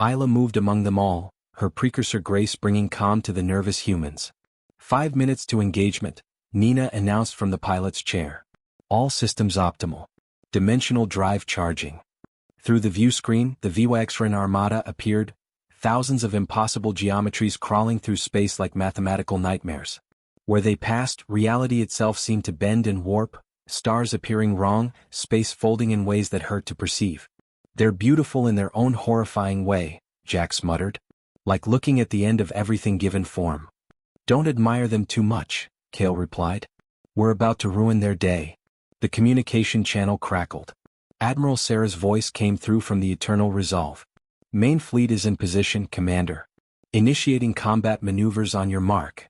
Isla moved among them all, her precursor grace bringing calm to the nervous humans. 5 minutes to engagement, Nina announced from the pilot's chair. All systems optimal. Dimensional drive charging. Through the view screen, the Vyxrin armada appeared, thousands of impossible geometries crawling through space like mathematical nightmares. Where they passed, reality itself seemed to bend and warp, stars appearing wrong, space folding in ways that hurt to perceive. They're beautiful in their own horrifying way, Jax muttered. Like looking at the end of everything given form. Don't admire them too much, Kale replied. We're about to ruin their day. The communication channel crackled. Admiral Sarah's voice came through from the Eternal Resolve. Main fleet is in position, Commander. Initiating combat maneuvers on your mark.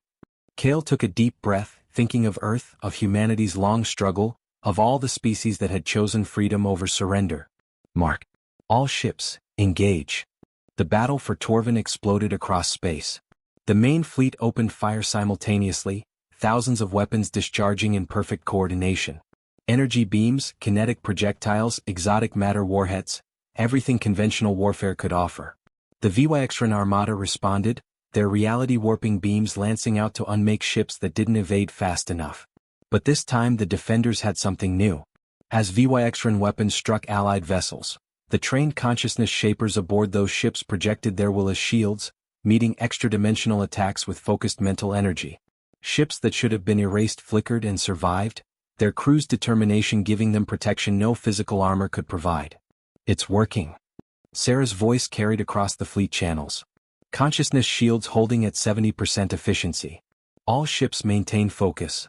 Kale took a deep breath, thinking of Earth, of humanity's long struggle, of all the species that had chosen freedom over surrender. Mark. All ships, engage. The battle for Torvin exploded across space. The main fleet opened fire simultaneously, thousands of weapons discharging in perfect coordination. Energy beams, kinetic projectiles, exotic matter warheads, everything conventional warfare could offer. The Vyxran armada responded, their reality-warping beams lancing out to unmake ships that didn't evade fast enough. But this time the defenders had something new. As Vyxran weapons struck allied vessels, the trained consciousness shapers aboard those ships projected their will as shields, meeting extra-dimensional attacks with focused mental energy. Ships that should have been erased flickered and survived, their crew's determination giving them protection no physical armor could provide. It's working. Sarah's voice carried across the fleet channels. Consciousness shields holding at 70% efficiency. All ships maintain focus.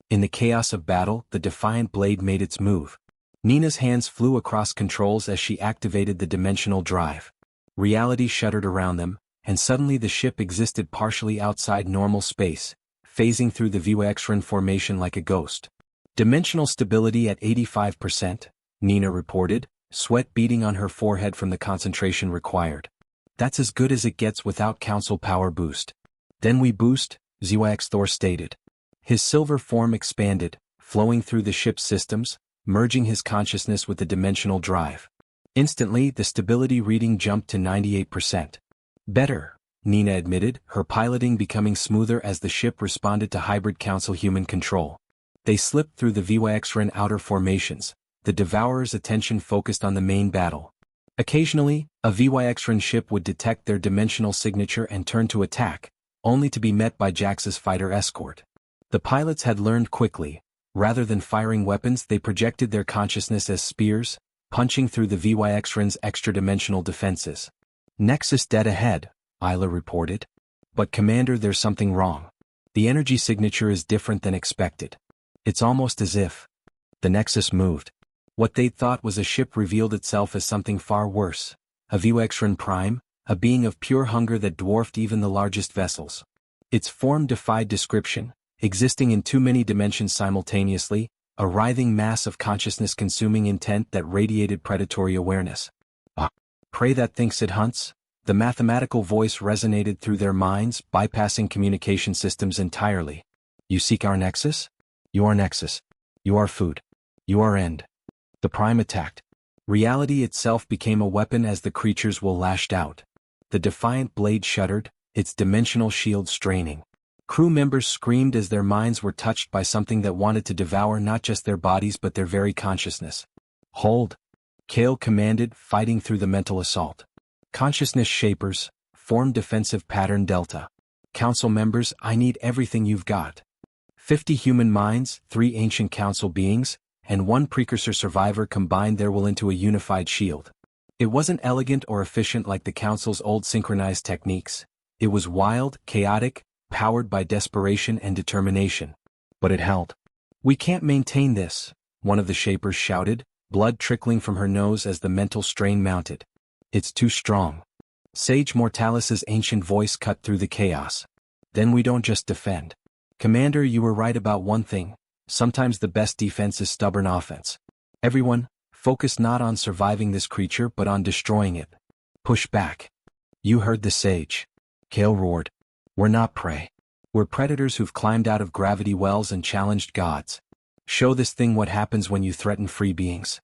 In the chaos of battle, the Defiant blade made its move. Nina's hands flew across controls as she activated the dimensional drive. Reality shuddered around them, and suddenly the ship existed partially outside normal space, phasing through the Vyxran formation like a ghost. Dimensional stability at 85%, Nina reported, sweat beading on her forehead from the concentration required. That's as good as it gets without Council power boost. Then we boost, Thor stated. His silver form expanded, flowing through the ship's systems, merging his consciousness with the dimensional drive. Instantly, the stability reading jumped to 98%. Better, Nina admitted, her piloting becoming smoother as the ship responded to hybrid Council human control. They slipped through the Vyxran outer formations, the Devourer's attention focused on the main battle. Occasionally, a Vyxran ship would detect their dimensional signature and turn to attack, only to be met by Jax's fighter escort. The pilots had learned quickly, rather than firing weapons they projected their consciousness as spears, punching through the Vyxran's extra-dimensional defenses. Nexus dead ahead, Isla reported. But Commander, there's something wrong. The energy signature is different than expected. It's almost as if the Nexus moved. What they'd thought was a ship revealed itself as something far worse, a Vyxran Prime, a being of pure hunger that dwarfed even the largest vessels. Its form defied description, existing in too many dimensions simultaneously, a writhing mass of consciousness-consuming intent that radiated predatory awareness. Prey that thinks it hunts? The mathematical voice resonated through their minds, bypassing communication systems entirely. You seek our Nexus? You are Nexus. You are food. You are end. The Prime attacked. Reality itself became a weapon as the creature's will lashed out. The Defiant blade shuddered, its dimensional shield straining. Crew members screamed as their minds were touched by something that wanted to devour not just their bodies but their very consciousness. Hold. Kale commanded, fighting through the mental assault. Consciousness shapers, form defensive pattern Delta. Council members, I need everything you've got. 50 human minds, 3 ancient Council beings, and 1 precursor survivor combined their will into a unified shield. It wasn't elegant or efficient like the Council's old synchronized techniques. It was wild, chaotic, powered by desperation and determination. But it held. We can't maintain this, one of the shapers shouted, blood trickling from her nose as the mental strain mounted. It's too strong. Sage Mortalis's ancient voice cut through the chaos. Then we don't just defend. Commander, you were right about one thing. Sometimes the best defense is stubborn offense. Everyone, focus not on surviving this creature but on destroying it. Push back. You heard the sage. Kale roared. We're not prey. We're predators who've climbed out of gravity wells and challenged gods. Show this thing what happens when you threaten free beings.